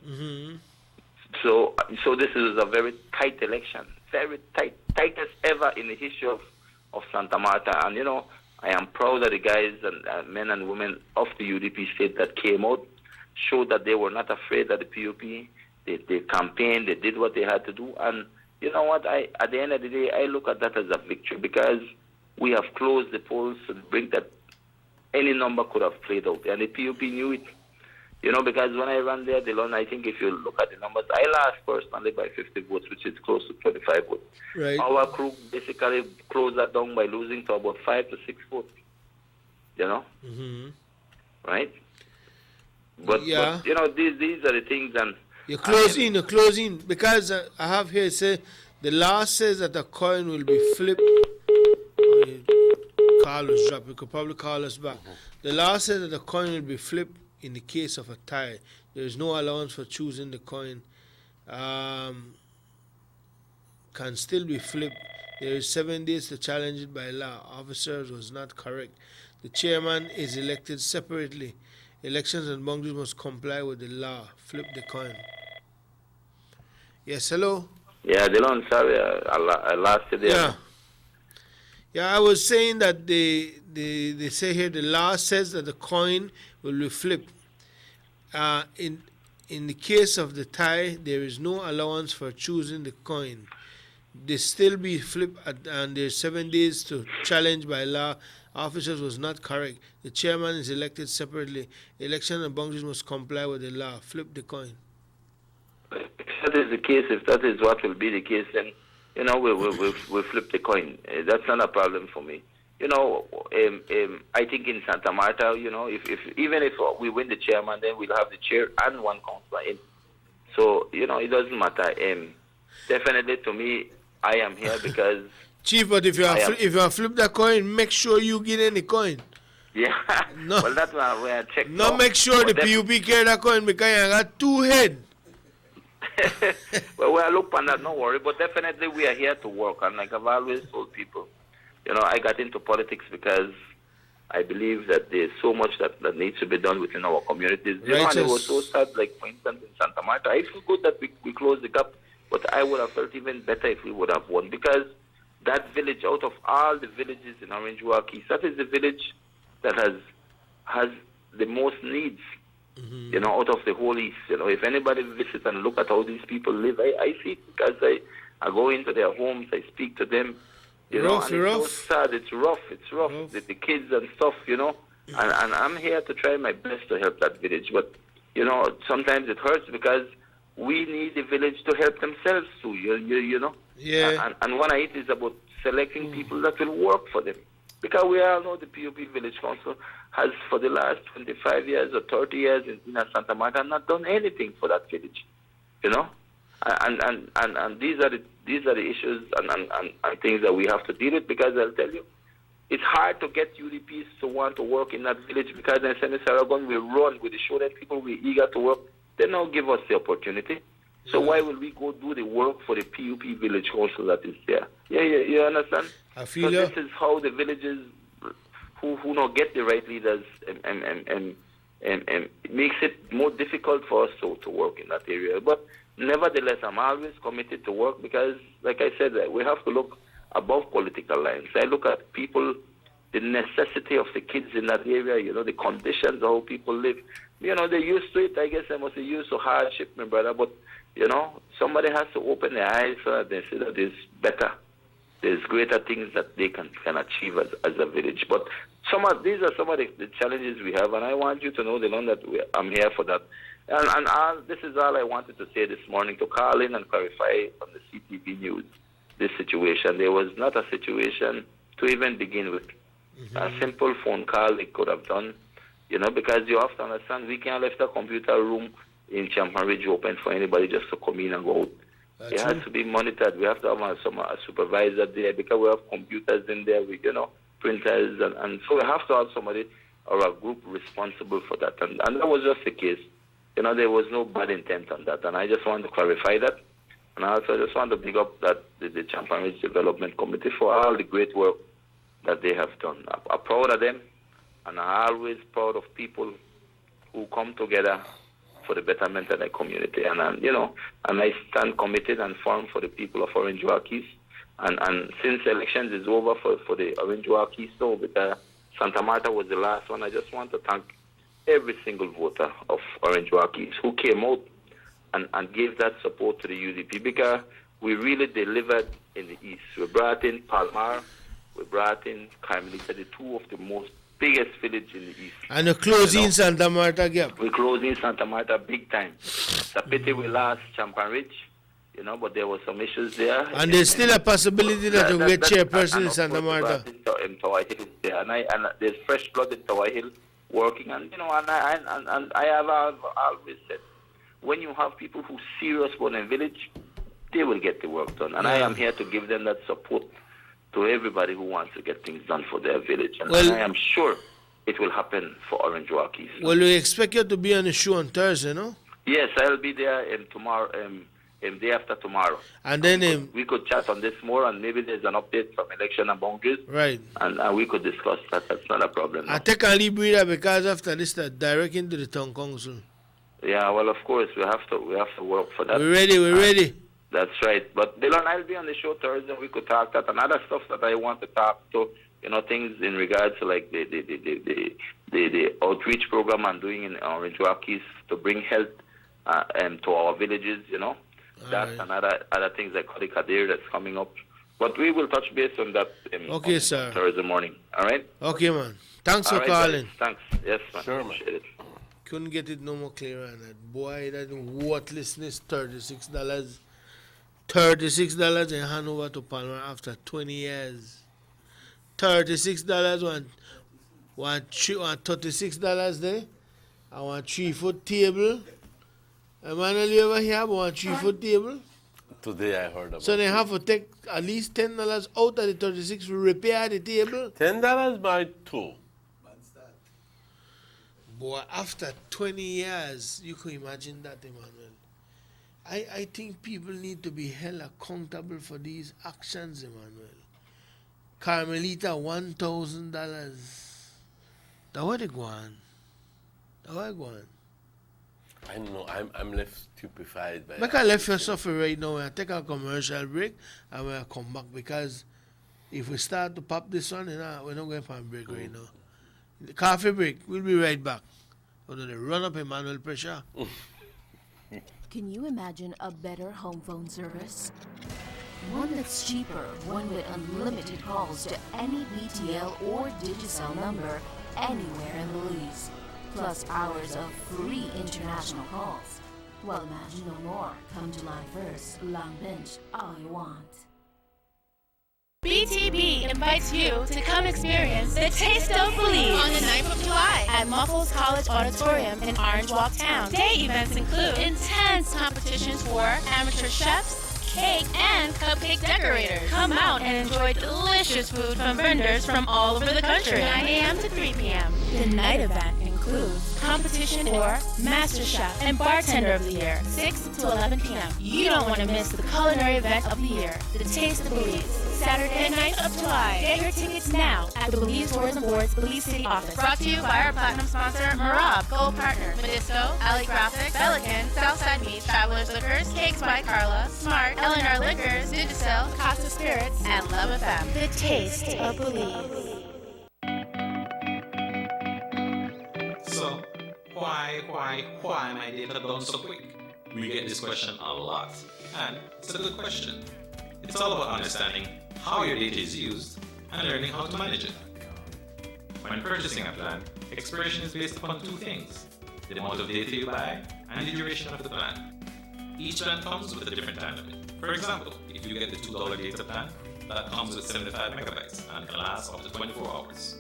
So this is a very tight election, very tight, tightest ever in the history of Santa Marta. And I am proud of the guys and men and women of the UDP state that came out, showed that they were not afraid of the PUP. They campaigned, they did what they had to do. And you know what? At the end of the day, I look at that as a victory, because we have closed the polls to the brink that any number could have played out. And the PUP knew it. Because when I ran there, Delon, I think if you look at the numbers, I lost personally by 50 votes, which is close to 25 votes. Right. Our crew basically closed that down by losing to about 5 to 6 votes. Right? But these are the things. And you're closing, because I have here say the law says that the coin will be flipped. Call us drop. You could probably call us back. The law says that the coin will be flipped in the case of a tie. There is no allowance for choosing the coin. Can still be flipped. There is 7 days to challenge it by law. Officers was not correct. The chairman is elected separately. Elections and boundaries must comply with the law. Flip the coin. Yes, hello? Yeah, Delon, sorry, I lost you there. Yeah, I was saying that they say here the law says that the coin will be flipped. In the case of the tie, there is no allowance for choosing the coin. They still be flipped, and there's 7 days to challenge by law. Officers was not correct. The chairman is elected separately. Election and boundaries must comply with the law. Flip the coin. If that is the case, if that is what will be the case, then we'll flip the coin. That's not a problem for me. I think in Santa Marta, even if we win the chairman, then we'll have the chair and one councillor in. So it doesn't matter. Definitely, to me, I am here because. Chief, but if you flip the coin, make sure you get any coin. Yeah. No. Well, that's where I check. No, make sure the PUP carry the coin because you got 2 heads. well, we'll look on that, no worry. But definitely we are here to work. And like I've always told people, I got into politics because I believe that there's so much that needs to be done within our communities. And it was so sad, like for instance in Santa Marta. I feel good that we closed the gap, but I would have felt even better if we would have won, because that village, out of all the villages in Orange Walk East, that is the village that has the most needs, out of the whole East. If anybody visits and look at how these people live, I see it because I go into their homes, I speak to them, and it's so sad, it's rough. The kids and stuff, and I'm here to try my best to help that village, but, sometimes it hurts because we need the village to help themselves too, Yeah. And one of it is about selecting people that will work for them. Because we all know the PUP Village Council has, for the last 25 years or 30 years in Santa Marta, not done anything for that village, And these are the issues and things that we have to deal with, because I'll tell you, it's hard to get UDPs to want to work in that village, because in St. Saragon we run, we show that people we're eager to work. They don't give us the opportunity. So why will we go do the work for the PUP Village Council that is there? Yeah, you understand? I feel this is how the villages who don't get the right leaders and it makes it more difficult for us to work in that area. But nevertheless, I'm always committed to work, because, like I said, we have to look above political lines. I look at people, the necessity of the kids in that area, the conditions of how people live. They're used to it. I guess they must be used to hardship, my brother. But, somebody has to open their eyes so that they see that there's better. There's greater things that they can achieve as a village. But these are some of the challenges we have, and I want you to know, Dylan, that I'm here for that. And this is all I wanted to say this morning, to call in and clarify on the CTV News this situation. There was not a situation to even begin with. A simple phone call they could have done, because you have to understand, we can't leave the computer room in Champan Ridge open for anybody just to come in and go out. It has to be monitored. We have to have a supervisor there, because we have computers in there, with, printers, and so we have to have somebody or a group responsible for that. And that was just the case. There was no bad intent on that, and I just want to clarify that. And I also just want to big up that the Champan Ridge Development Committee for all the great work that they have done. I'm proud of them, and I'm always proud of people who come together for the betterment of the community. And I stand committed and firm for the people of Orange Walk East. And since elections is over for the Orange Walk East, so because Santa Marta was the last one, I just want to thank every single voter of Orange Walk East who came out and gave that support to the UDP, because we really delivered in the East. We brought in Palmar, we brought in Carmelita, the two of the most biggest village in the East. And the closing Santa Marta gap. We're closing Santa Marta big time. It's a pity we lost Champan Ridge, but there were some issues there. And there's still a possibility that we get chairperson in Santa Marta. In Tower Hill there, and there's fresh blood in Tower Hill working, and I have always said, when you have people who serious about a village, they will get the work done. And I am here to give them that support to everybody who wants to get things done for their village. And I am sure it will happen for Orange Walk East. Well, we expect you to be on the show on Thursday, no? Yes, I'll be there tomorrow, day after tomorrow. And then we could chat on this more, and maybe there's an update from election and boundaries. Right. And we could discuss that. That's not a problem. I take a leave with that, because after this, direct into the town council. Yeah, well, of course, we have to work for that. We're ready. That's right. But Dylan, I'll be on the show Thursday. We could talk that and other stuff that I want to talk to. Things in regards to like the outreach program I'm doing in Orange Walk East to bring health to our villages. That's and other things like Kodi Kadir that's coming up. But we will touch base on that on sir. Thursday morning. All right? Okay, man. Thanks for calling. Guys. Thanks. Yes, man. Sure, man. Appreciate it. Couldn't get it no more clearer than that. Boy, that worthlessness, $36. $36 in Hanover to Palmer after 20 years. $36 want $36 there. I want 3-foot table. Emmanuel, you ever hear about 3-foot table? Today I heard about So they have to take at least $10 out of the 36 to repair the table. $10 by 2. Boy, after 20 years, you can imagine that, Emmanuel. I think people need to be held accountable for these actions, Emmanuel. Carmelita, $1,000. That where they go on? That where they go on? I don't know. I'm left stupefied by Make I left you suffer right now. I take a commercial break and we'll come back because if we start to pop this one, we're not going for a break right now. The coffee break. We'll be right back. We're going to run up Emmanuel pressure. Can you imagine a better home phone service? One that's cheaper, one with unlimited calls to any BTL or Digicel number anywhere in Belize. Plus hours of free international calls. Well, imagine no more. Come July 1st, Long Bench, all you want. BTB invites you to come experience the Taste of Belize on the 9th of July at Muffles College Auditorium in Orange Walk Town. Day events include intense competitions for amateur chefs, cake, and cupcake decorators. Come out and enjoy delicious food from vendors from all over the country. 9 a.m. to 3 p.m. The night event includes competition for Master Chef and Bartender of the Year, 6 to 11 p.m. You don't want to miss the culinary event of the year, the Taste of Belize, Saturday, 9th of July. Get your tickets now at the Belize Tourism Board's Belize City office. Brought to you by our platinum sponsor, Marab, Gold Partner, Modisco, Ali Graphics, Pelican, Southside Meats, Travelers Liquors, Cakes by Carla, Smart, L&R Liquors, Digicel, Costa Spirits, and Love FM. The Taste of Belize. So, why my data done so quick? We get this question a lot, and it's a good question. It's all about understanding how your data is used and learning how to manage it. When purchasing a plan, expiration is based upon two things: the amount of data you buy and the duration of the plan. Each plan comes with a different time limit. For example, if you get the $2 data plan, that comes with 75 megabytes and can last up to 24 hours.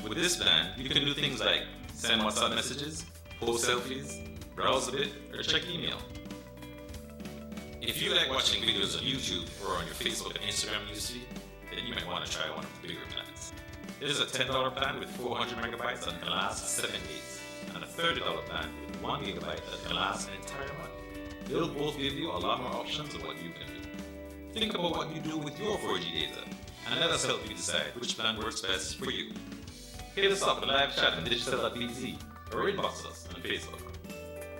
With this plan, you can do things like send WhatsApp messages, post selfies, browse a bit, or check email. If you like watching videos on YouTube or on your Facebook and Instagram newsfeed, then you might want to try one of the bigger plans. There's a $10 plan with 400 megabytes that can last 7 days, and a $30 plan with 1 gigabyte that can last an entire month. They'll both give you a lot more options of what you can do. Think about what you do with your 4G data, and let us help you decide which plan works best for you. Hit us up in live chat on digicel.bz or inbox us on Facebook.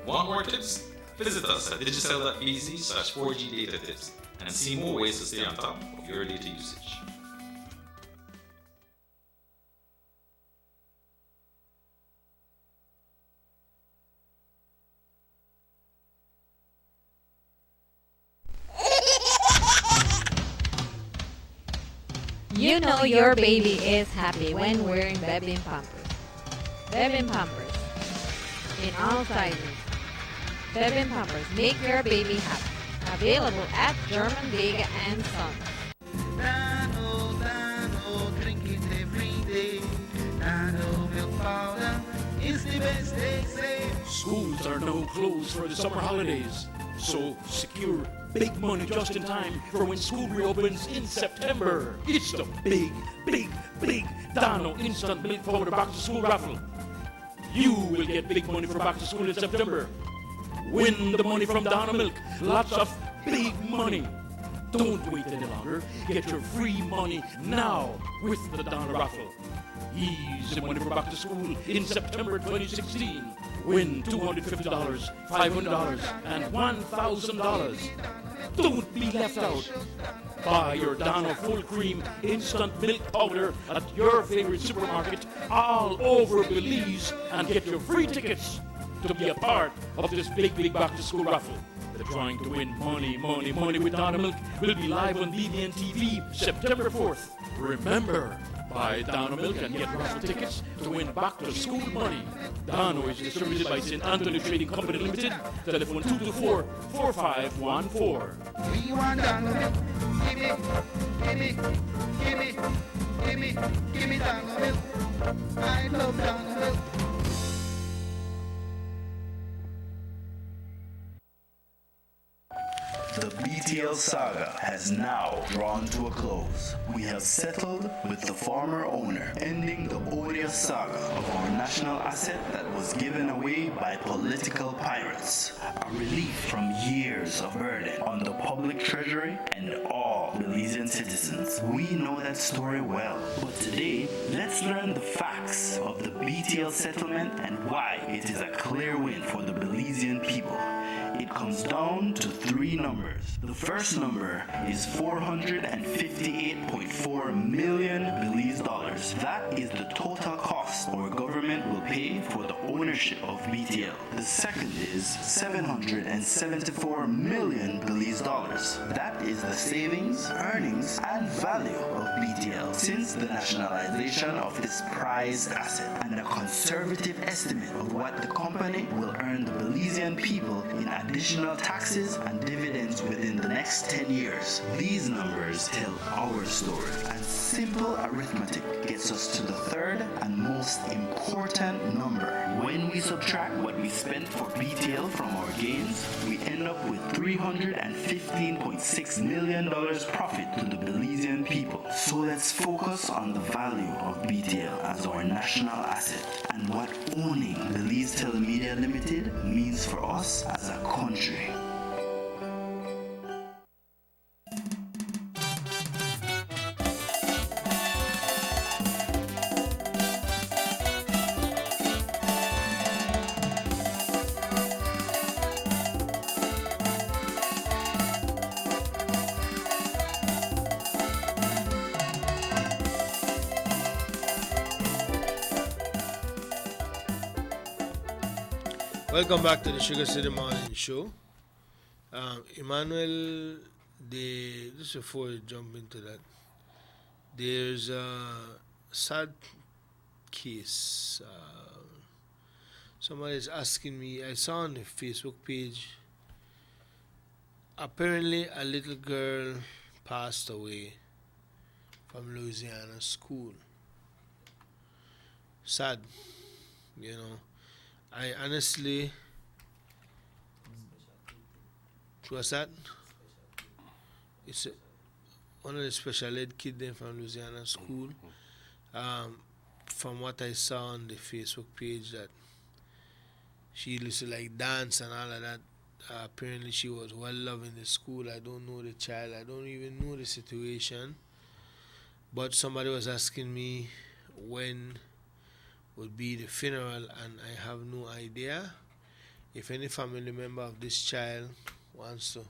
Want more tips? Visit us at digicel.bz/4G data tips and see more ways to stay on top of your data usage. You know your baby is happy when wearing Bebin Pampers. Bebin Pampers in all sizes. Bebin Pampers make your baby happy. Available at German Vega and Sons. Dano, drink it every day. Dano milk powder is the best they say. Schools are now closed for the summer holidays, so secure big money just in time for when school reopens in September. It's the big Dano Instant Milk Powder Back to School raffle. You will get big money for back to school in September. Win the money from Dano Milk. Lots of big money. Don't wait any longer. Get your free money now with the Dano raffle. Easy money for back to school in September 2016. Win $250, $500, and $1,000. Don't be left out. Buy your Dano Full Cream Instant Milk Powder at your favorite supermarket all over Belize and get your free tickets to be a part of this big back to school raffle. The drawing to win money with Dano Milk will be live on BBN TV September 4th. Remember, buy Dano Milk and get raffle tickets to win back to school money. Dano is distributed by St. Anthony Trading Company Limited. Telephone 224-4514. We want Dano Milk. Give me Dano Milk. I love Dano Milk. The BTL saga has now drawn to a close. We have settled with the former owner, ending the odious saga of our national asset that was given away by political pirates. A relief from years of burden on the public treasury and all Belizean citizens. We know that story well. But today, let's learn the facts of the BTL settlement and why it is a clear win for the Belizean people. It comes down to 3 numbers. The first number is 458.4 million Belize dollars. That is the total cost our government will pay for the ownership of BTL. The second is 774 million Belize dollars. That is the savings, earnings, and value of BTL since the nationalization of this prized asset, and a conservative estimate of what the company will earn the Belizean people in additional taxes and dividends within the next 10 years. These numbers tell our story, and simple arithmetic gets us to the third and most important number. When we subtract what we spent for BTL from our gains, we end up with $315.6 million profit to the Belizean people. So let's focus on the value of BTL as our national asset and what owning Belize Telemedia Limited means for us as a country. Welcome back to the Sugar City Morning Show. Emmanuel, just before we jump into that, there's a sad case. Somebody is asking me, I saw on the Facebook page, apparently a little girl passed away from Louisiana school. Sad, you know. I honestly, what's that? It's one of the special ed kids there from Louisiana school. From what I saw on the Facebook page, that she used to like dance and all of that. Apparently she was well loved in the school. I don't know the child. I don't even know the situation. But somebody was asking me when would be the funeral, and I have no idea. If any family member of this child wants to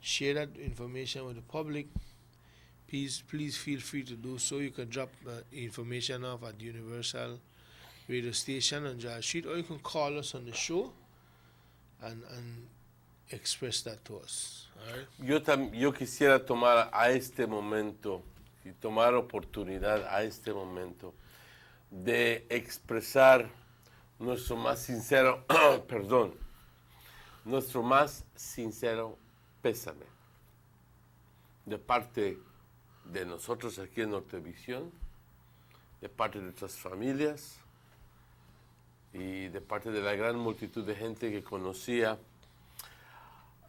share that information with the public, please feel free to do so. You can drop information off at the Universal Radio Station on George Street, or you can call us on the show and express that to us. All right? Yo quisiera tomar a este momento y tomar oportunidad a este momento de expresar nuestro más sincero, nuestro más sincero pésame de parte de nosotros aquí en Nortevisión, de parte de nuestras familias y de parte de la gran multitud de gente que conocía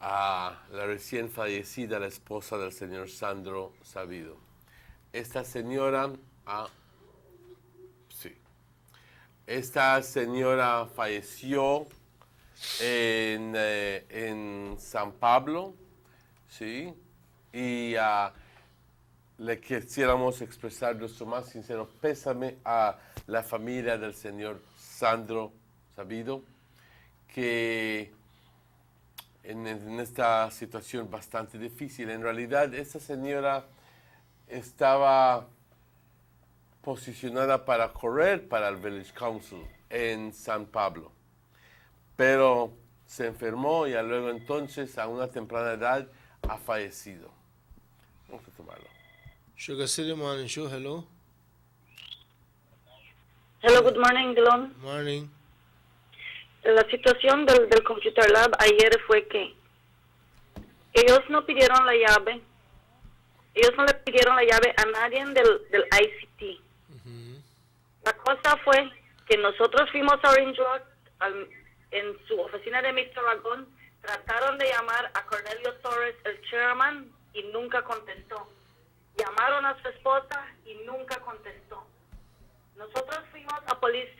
a la recién fallecida, la esposa del señor Sandro Sabido. Esta señora Esta señora falleció en San Pablo, ¿sí? Y le quisiéramos expresar nuestro más sincero pésame a la familia del señor Sandro Sabido, que en esta situación bastante difícil. En realidad, esta señora estaba posicionada para correr para el Village Council en San Pablo, pero se enfermó y luego entonces a una temprana edad ha fallecido. Vamos a tomarlo. Sugar City Morning Show, hello. Hello, good morning, Dylan. Morning. La situación del Computer Lab ayer fue que ellos no pidieron la llave. Ellos no le pidieron la llave a nadie del ICT. La cosa fue que nosotros fuimos a Orange Rock, en su oficina de Mr. Ragón, trataron de llamar a Cornelio Torres, el chairman, y nunca contestó. Llamaron a su esposa y nunca contestó. Nosotros fuimos a Police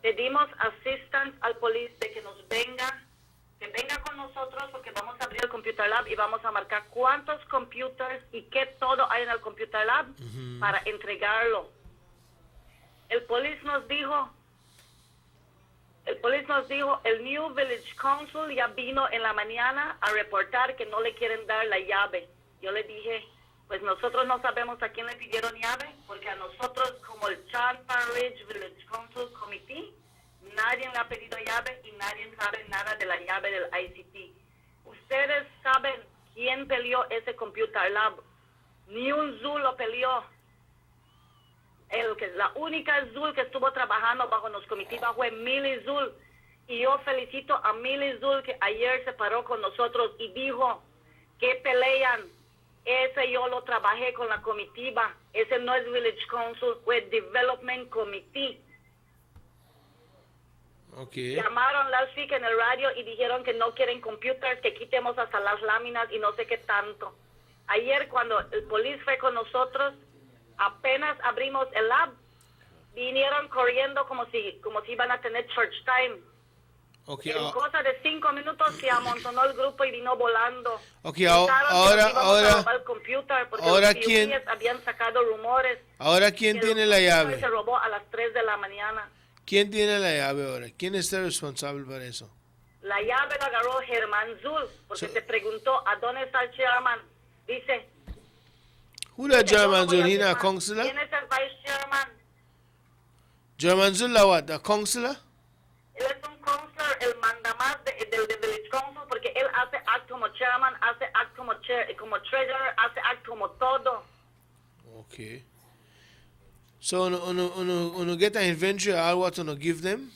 Pedimos assistance al police de que venga con nosotros porque vamos a abrir el Computer Lab y vamos a marcar cuántos computers y qué todo hay en el Computer Lab para entregarlo. El police nos dijo, el New Village Council ya vino en la mañana a reportar que no le quieren dar la llave. Yo le dije, pues nosotros no sabemos a quién le pidieron llave, porque a nosotros como el Champa Ridge Village Council Committee, nadie le ha pedido llave y nadie sabe nada de la llave del ICT. Ustedes saben quién peleó ese Computer Lab. Ni un Zul lo peleó. La única Zul que estuvo trabajando bajo los comitivas fue Millie Zul. Y yo felicito a Millie Zul que ayer se paró con nosotros y dijo que pelean. Ese yo lo trabajé con la comitiva. Ese no es Village Council, fue Development Committee. Okay. Llamaron last week en el radio y dijeron que no quieren computers, que quitemos hasta las láminas y no sé qué tanto. Ayer cuando el police fue con nosotros, apenas abrimos el lab, vinieron corriendo como si iban a tener church time. Okay, en cosa de 5 minutos se amontonó el grupo y vino volando. Okay, ahora el computer porque ahora los quién habían sacado rumores. Ahora quién tiene la llave. Se robó a las 3 de la mañana. ¿Quién tiene la llave ahora? ¿Quién está responsable para eso? La llave la agarró Germán Zul porque se preguntó a dónde está el chairman. Dice. Who the German Zul? He a counselor? ¿Quién es el vice chairman? German Zul la what? A counselor? Él es un counselor, el mandamás del Village Council porque él hace act como chairman, hace act como treasurer, hace act como todo. Okay. So, uno get an inventory all what uno give them?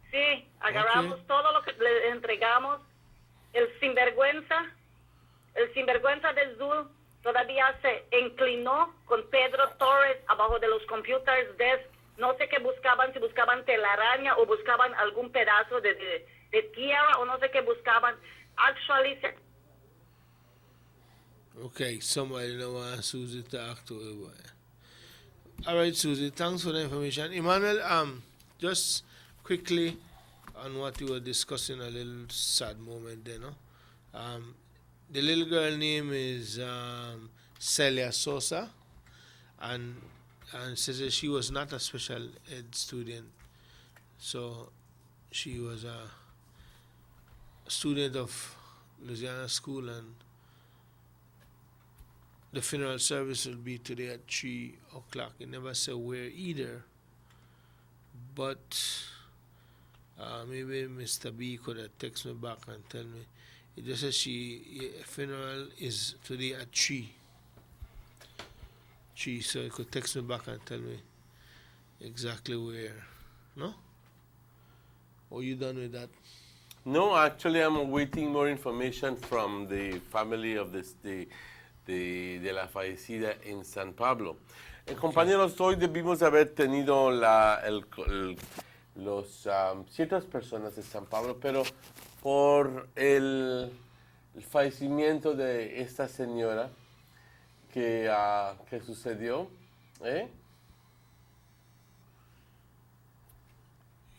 Sí, agarramos todo lo que le entregamos. El sinvergüenza de Zul todavía se inclinó con Pedro Torres abajo de los computers desk. No sé qué buscaban, si buscaban telaraña o buscaban algún pedazo de tierra o no sé qué buscaban. Actually, Okay, somebody know want Susie talk to her. All right, Susie, thanks for the information. Emmanuel, just quickly on what you were discussing, a little sad moment there, no? The little girl name is Celia Sosa, and says that she was not a special ed student, so she was a student of Louisiana School, and the funeral service will be today at 3 o'clock. It never said where either, but maybe Mr. B could have texted me back and tell me. It just says funeral is today at 3. So he could text me back and tell me exactly where. No? Or you done with that? No, actually I'm waiting more information from the family of de la fallecida en San Pablo. Compañeros, hoy debimos haber tenido ciertas personas de San Pablo, pero por el fallecimiento de esta señora que sucedió,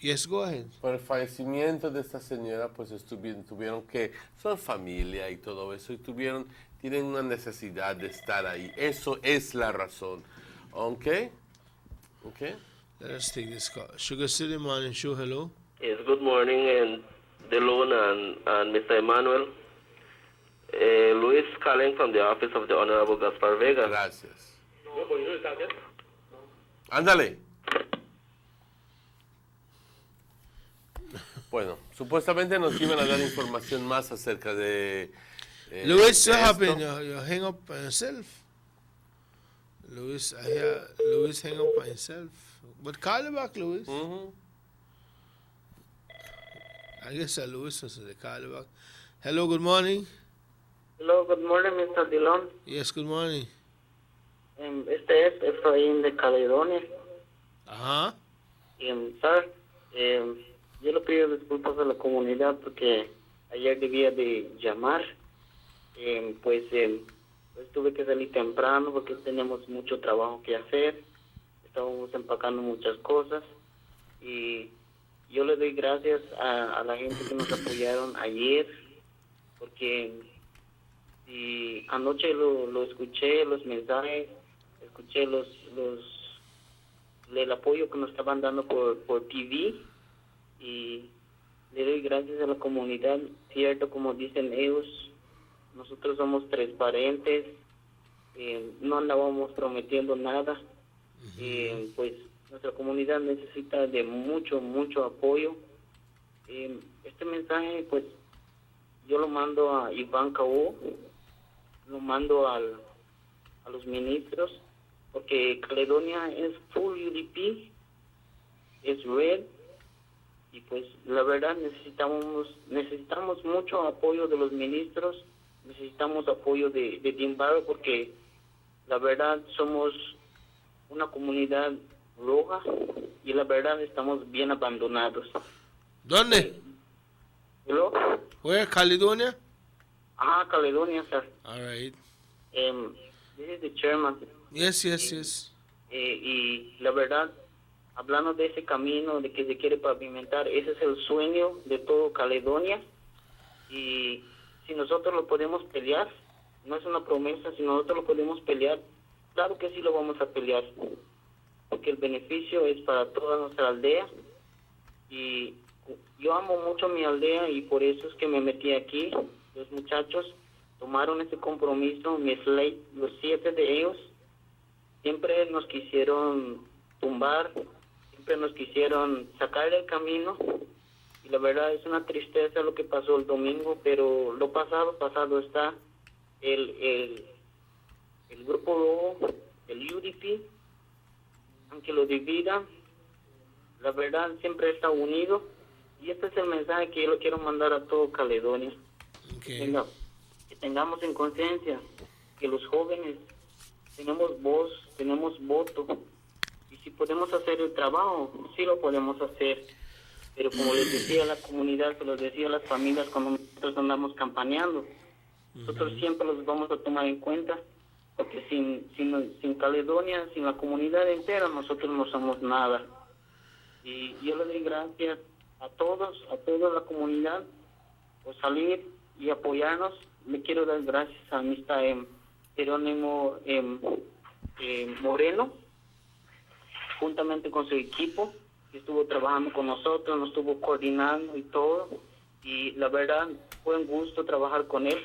Yes, go ahead. Por el fallecimiento de esta señora, pues tuvieron que, son familia y todo eso, y tienen una necesidad de estar ahí. Eso es la razón. Okay? Let us take this call. Sugar City Morning Show, hello. Yes, good morning, and Delon and Mr. Emmanuel. Luis calling from the office of the Honorable Gaspar Vega. Gracias. Ándale. Bueno, supuestamente nos iban a dar información más acerca de... Luis, what happened? You hang up by yourself? Luis, I hear Luis hang up by himself. But call him back, Luis. I guess Luis was the call back. Hello, good morning. Hello, good morning, Mr. Dillon. Yes, good morning. Este es Efraín de Caledonia. Ajá. Sir, yo le pido disculpas a la comunidad porque ayer debía de llamar. Pues tuve que salir temprano porque tenemos mucho trabajo que hacer. Estábamos empacando muchas cosas. Y yo le doy gracias a la gente que nos apoyaron ayer, porque anoche lo escuché, los mensajes, escuché el apoyo que nos estaban dando por TV, y le doy gracias a la comunidad. Cierto, como dicen ellos, nosotros somos transparentes, no andábamos prometiendo nada. Pues nuestra comunidad necesita de mucho apoyo. Este mensaje, pues yo lo mando a Iván Cabo, lo mando a los ministros, porque Caledonia es full UDP, es red, y pues la verdad necesitamos mucho apoyo de los ministros, necesitamos apoyo de Dean Barrow, porque la verdad somos una comunidad roja y la verdad estamos bien abandonados. ¿Dónde? Hello? Where? Caledonia? Caledonia, sir. All right. This is the chairman. Yes. Y la verdad, hablando de ese camino de que se quiere pavimentar, ese es el sueño de todo Caledonia, y si nosotros lo podemos pelear, no es una promesa, si nosotros lo podemos pelear, claro que sí lo vamos a pelear, porque el beneficio es para toda nuestra aldea, y yo amo mucho mi aldea y por eso es que me metí aquí. Los muchachos tomaron ese compromiso, mi slate, los 7 de ellos, siempre nos quisieron tumbar, siempre nos quisieron sacar del camino, y la verdad es una tristeza lo que pasó el domingo, pero lo pasado está. El grupo rojo, el UDP, aunque lo dividan, la verdad siempre está unido, y este es el mensaje que yo lo quiero mandar a todo Caledonia. Que tengamos en conciencia que los jóvenes tenemos voz, tenemos voto, y si podemos hacer el trabajo, sí lo podemos hacer, pero como les decía a la comunidad, se los decía a las familias cuando nosotros andamos campañando, nosotros siempre los vamos a tomar en cuenta, porque sin Caledonia, sin la comunidad entera, nosotros no somos nada. Y yo le doy gracias a toda la comunidad por salir y apoyarnos. Le quiero dar gracias a Mr. Jerónimo Moreno, juntamente con su equipo, que estuvo trabajando con nosotros, nos estuvo coordinando y todo, y la verdad fue un gusto trabajar con él,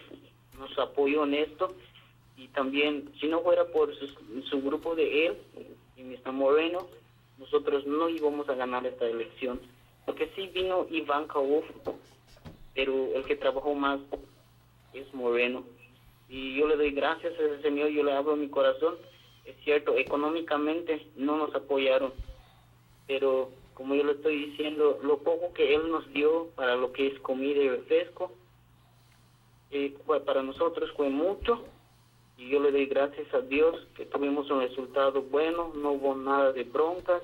nos apoyó en esto, y también si no fuera por su grupo de él y Mr. Moreno, nosotros no íbamos a ganar esta elección, porque sí vino Iván Cabo, pero el que trabajó más es Moreno, y yo le doy gracias a ese señor, yo le abro mi corazón. Es cierto, económicamente no nos apoyaron, pero como yo le estoy diciendo, lo poco que él nos dio para lo que es comida y refresco, para nosotros fue mucho, y yo le doy gracias a Dios que tuvimos un resultado bueno, no hubo nada de broncas,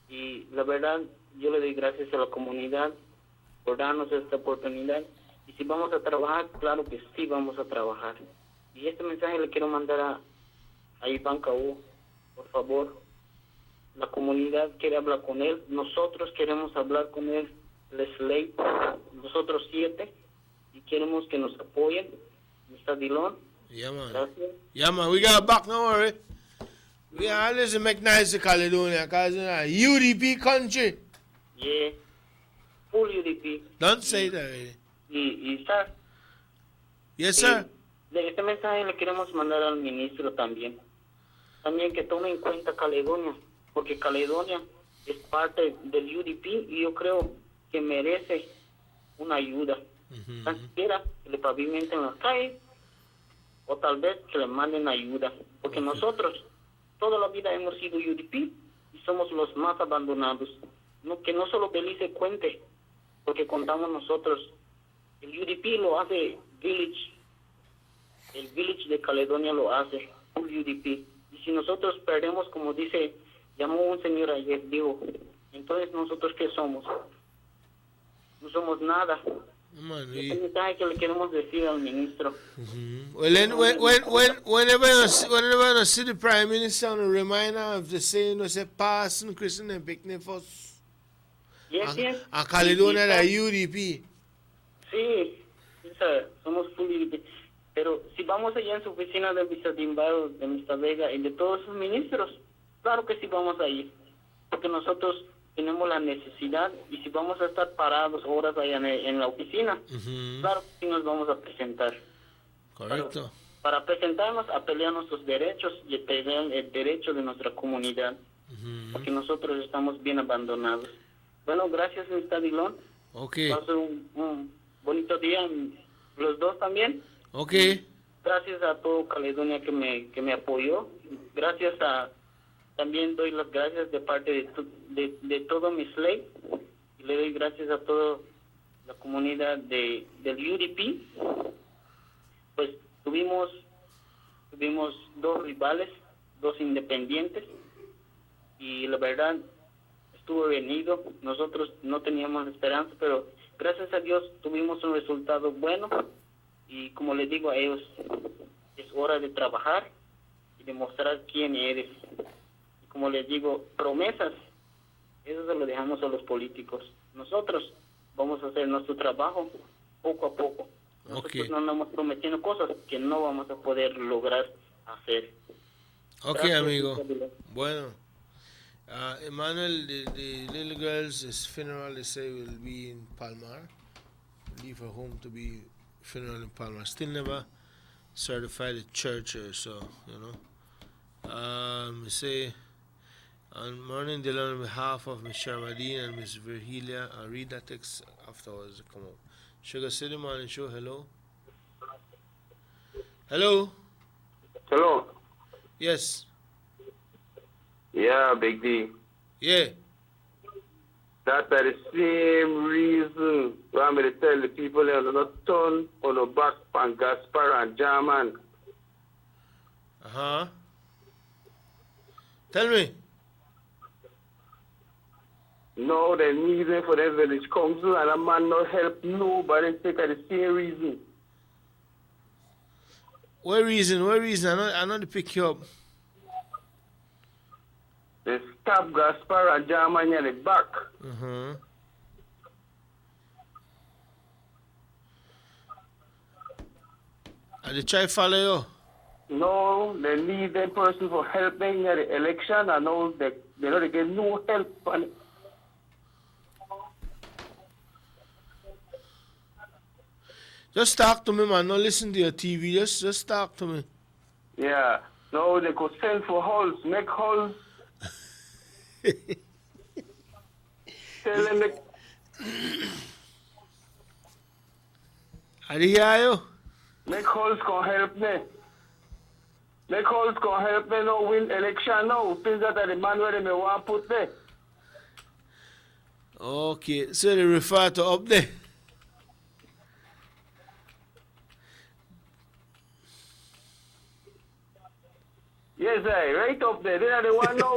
y la verdad yo le doy gracias a la comunidad por darnos esta oportunidad, y si vamos a trabajar, claro que sí vamos a trabajar. Y este mensaje le quiero mandar a Iván Cabo, por favor, la comunidad quiere hablar con él, nosotros queremos hablar con él, Leslie, nosotros 7, y queremos que nos apoyen. Mr. Dillon, yeah, man. Gracias. Yeah, man, we got back, no worry. We always make nice to Caledonia, because it's a UDP country. Yeah, full UDP. Don't say that. Y sir. Yes, sir. Este mensaje le queremos mandar al ministro también. También que tome en cuenta Caledonia, porque Caledonia es parte del UDP y yo creo que merece una ayuda. Tan siquiera que le pavimenten las calles o tal vez que le manden ayuda, porque nosotros toda la vida hemos sido UDP y somos los más abandonados. Que no solo Belice cuente, porque contamos nosotros. El UDP lo hace Village, el Village de Caledonia lo hace, full UDP. Y si nosotros perdemos, como llamó un señor ayer, dijo, entonces nosotros ¿qué somos? No somos nada. Man, este mensaje que le queremos decir al ministro. Well, then, whenever you see the Prime Minister, on a reminder of the saying, say, pass and Christian and picnic first. Yes, yes. A Caledonia la UDP. Sí, somos full UDP. Pero si vamos allá en su oficina de Mr. Dimbaro, de Mr. Vega y de todos sus ministros, claro que sí vamos a ir. Porque nosotros tenemos la necesidad y si vamos a estar parados horas allá en la oficina, claro que sí nos vamos a presentar. Correcto. Para presentarnos a pelear nuestros derechos y pelear el derecho de nuestra comunidad. Porque nosotros estamos bien abandonados. Bueno, gracias, Mr. Dillon. Ok. Pasen un bonito día, los dos también. Ok. Gracias a todo Caledonia que me apoyó. Gracias también doy las gracias de parte de todo mi slave. Y le doy gracias a toda la comunidad del UDP. Pues tuvimos dos rivales, dos independientes. Y la verdad, estuvo venido. Nosotros no teníamos esperanza, pero gracias a Dios tuvimos un resultado bueno. Y como les digo a ellos, es hora de trabajar y demostrar quién eres. Y como les digo, promesas, eso se lo dejamos a los políticos. Nosotros vamos a hacer nuestro trabajo poco a poco. Nosotros no estamos prometiendo cosas que no vamos a poder lograr hacer. Ok, Gracias, amigo. Isabela. Bueno. Emmanuel, the little girl's funeral, they say, will be in Palmar. Leave her home to be funeral in Palmar. Still never certified a church or so, you know. Say, on morning, Dillon, on behalf of Miss Sharmadine and Miss Virgilia, I'll read that text afterwards. Come on. Sugar City Morning Show, hello. Hello. Hello. Yes. Yeah, Big D. Yeah. That's the same reason why I'm going to tell the people they're not turn on the back on Gaspar and German. Uh-huh. Tell me. No, they need them for the village council and a man not help nobody take the same reason. What reason? I know to pick you up. They stab Gaspar and German in the back. Uh-huh. And they try follow you? No, they need that person for helping at the election and all they know they get no help on it. Just talk to me, man. Don't listen to your TV. Just talk to me. Yeah. No, they could send for holes, make holes. Tell them they... I hear you. Make holes can help me. Make holes can help me now win election now. Things that are the man where they may want to put there. Okay, so they refer to up there. Yes, I right up there. They are the one now.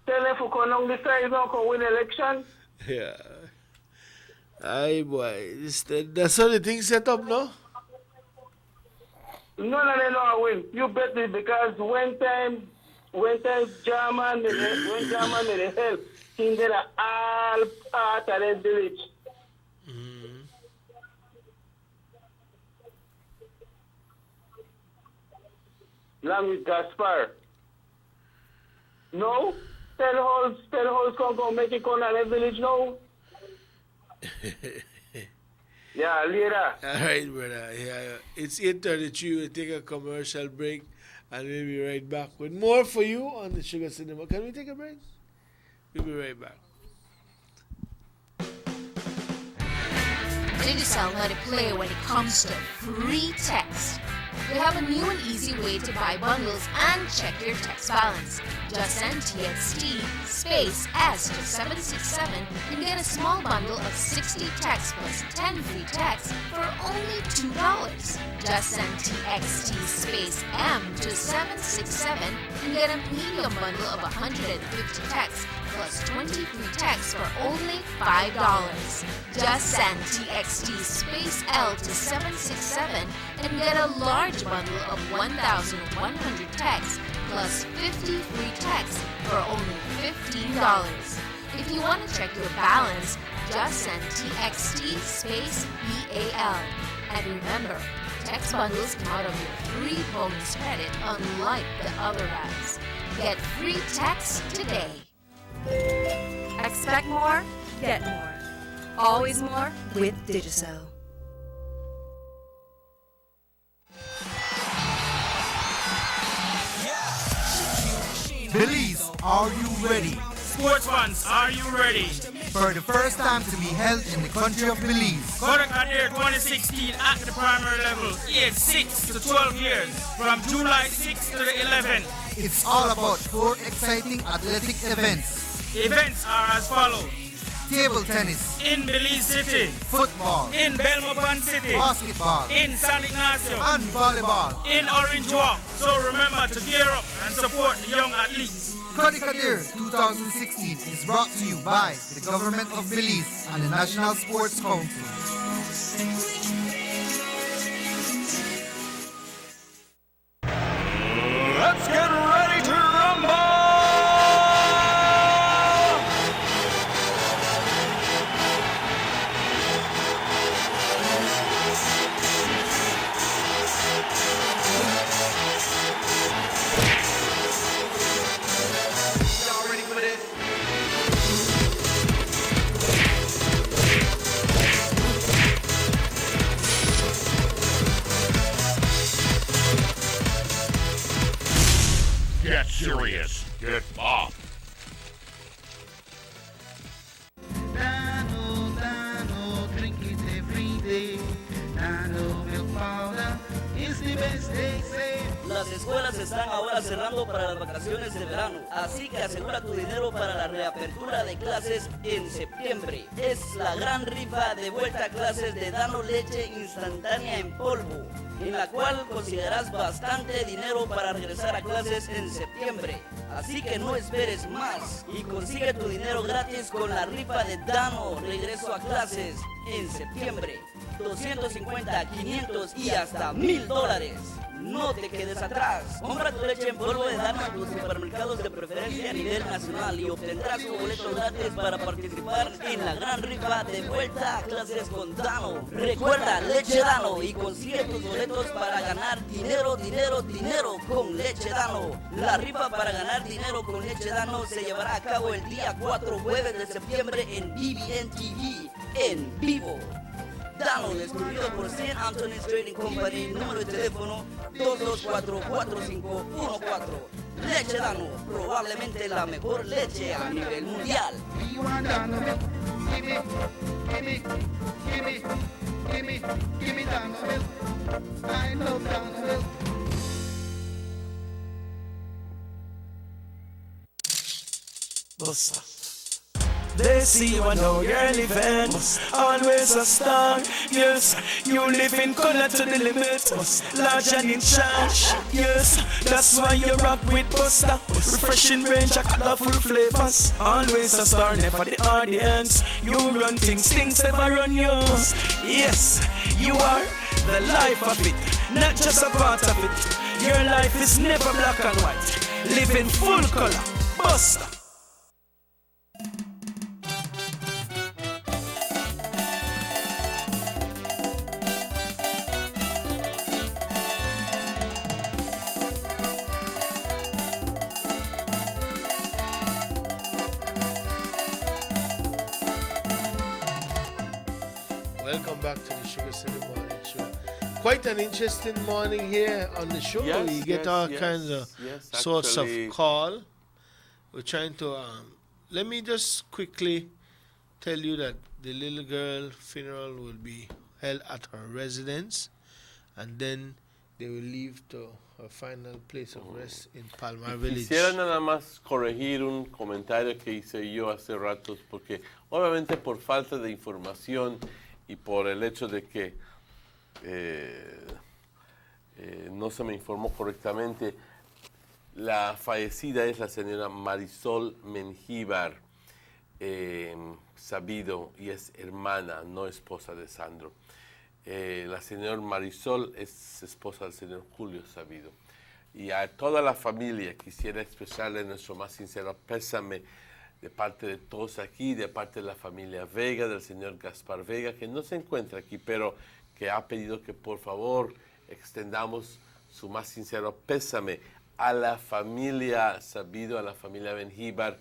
Tell them for come down the side now, can win election. Yeah. Aye, boy. That's how the thing set up, no? None of them know win. You bet me because when time German they help, he did all part of the village. Along with Gaspar. No? Tell holes come go make it come out of the village now. Yeah, later. All right, brother. Yeah. It's 8:33. We'll take a commercial break and we'll be right back with more for you on the Sugar Cinema. Can we take a break? We'll be right back. Digicel let it play when it comes to free text. They have a new and easy way to buy bundles and check your text balance. Just send TXT space S to 767 and get a small bundle of 60 texts plus 10 free texts for only $2. Just send TXT space M to 767 and get a medium bundle of 150 texts plus 20 free texts for only $5. Just send TXT space L to 767 and get a large bundle of 1,100 texts plus 50 free texts for only $15. If you want to check your balance, just send TXT space BAL. And remember, text bundles come out of your free bonus credit unlike the other apps. Get free text today. Expect more, get more. Always more with Digicel. Belize, are you ready? Sports fans, are you ready? For the first time to be held in the country of Belize. Kodakadir 2016 at the primary level, aged 6 to 12 years, from July 6th to the 11th. It's all about 4 exciting athletic events. Events are as follows. Table tennis in Belize City, football in Belmopan City, basketball in San Ignacio, and volleyball in Orange Walk. So remember to gear up and support the young athletes. Kodakadir 2016 is brought to you by the Government of Belize and the National Sports Council. Let's get ready to rumble! Y'all ready for this? Get serious. Get buff. Dano, drink it every day. Dano milk powder is the best they say. Las escuelas están ahora cerrando para las vacaciones de verano, así que asegura tu dinero para la reapertura de clases en septiembre. Es la gran rifa de vuelta a clases de Dano Leche Instantánea en polvo, en la cual conseguirás bastante dinero para regresar a clases en septiembre. Así que no esperes más y consigue tu dinero gratis con la rifa de Dano Regreso a Clases en septiembre. 250, 500 y hasta $1,000. No te quedes atrás. Compra tu leche en polvo de Dano en tus supermercados de preferencia a nivel nacional y obtendrás tu boleto gratis para participar en la gran rifa de vuelta a clases con Dano. Recuerda, leche Dano y consigue tus boletos para ganar dinero, dinero, dinero con leche Dano. La rifa para ganar dinero con leche Dano se llevará a cabo el día 4 jueves de septiembre en BBN TV en vivo. Dano, distribuido por St. Anthony's Trading Company, número de teléfono 224-4514. Leche Dano, probablemente la mejor leche a nivel mundial. You want Dano milk? Gimme, gimme, gimme, gimme, gimme Dano milk. I love Dano milk. Bossa. They see you and know you're living. Always a star. Yes, you live in color to the limit. Large and in charge. Yes, that's why you rock with Buster. Refreshing range of colorful flavors. Always a star, never the audience. You run things never run yours. Yes, you are the life of it, not just a part of it. Your life is never black and white. Live in full color. Buster. Welcome back to the Sugar City Morning Show. Quite an interesting morning here on the show. Yes, We get all kinds of sorts of actually. call. We're trying to let me just quickly tell you that the little girl funeral will be held at her residence, and then they will leave to her final place of rest in Palmar Village. Quisiera nada más corregir un comentario que hice yo hace ratos, porque obviamente por falta de información y por el hecho de que no se me informó correctamente, la fallecida es la señora Marisol Mengíbar Sabido y es hermana, no esposa de Sandro. La señora Marisol es esposa del señor Julio Sabido. Y a toda la familia quisiera expresarle nuestro más sincero pésame de parte de todos aquí, de parte de la familia Vega, del señor Gaspar Vega, que no se encuentra aquí, pero que ha pedido que por favor extendamos su más sincero pésame a la familia Sabido, a la familia Benjíbar,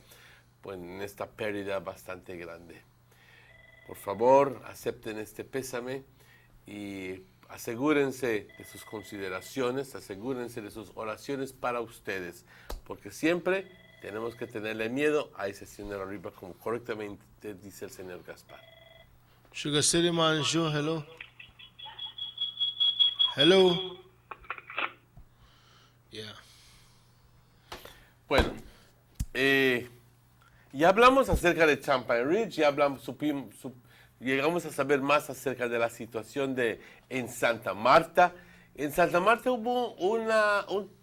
pues en esta pérdida bastante grande. Por favor, acepten este pésame y asegúrense de sus consideraciones, asegúrense de sus oraciones para ustedes, porque siempre tenemos que tenerle miedo a ese señor arriba, como correctamente dice el señor Gaspar. Sugar City Man Show, hello. Hello. Yeah. Bueno, ya hablamos acerca de Champagne Ridge, ya llegamos a saber más acerca de la situación en Santa Marta. En Santa Marta hubo un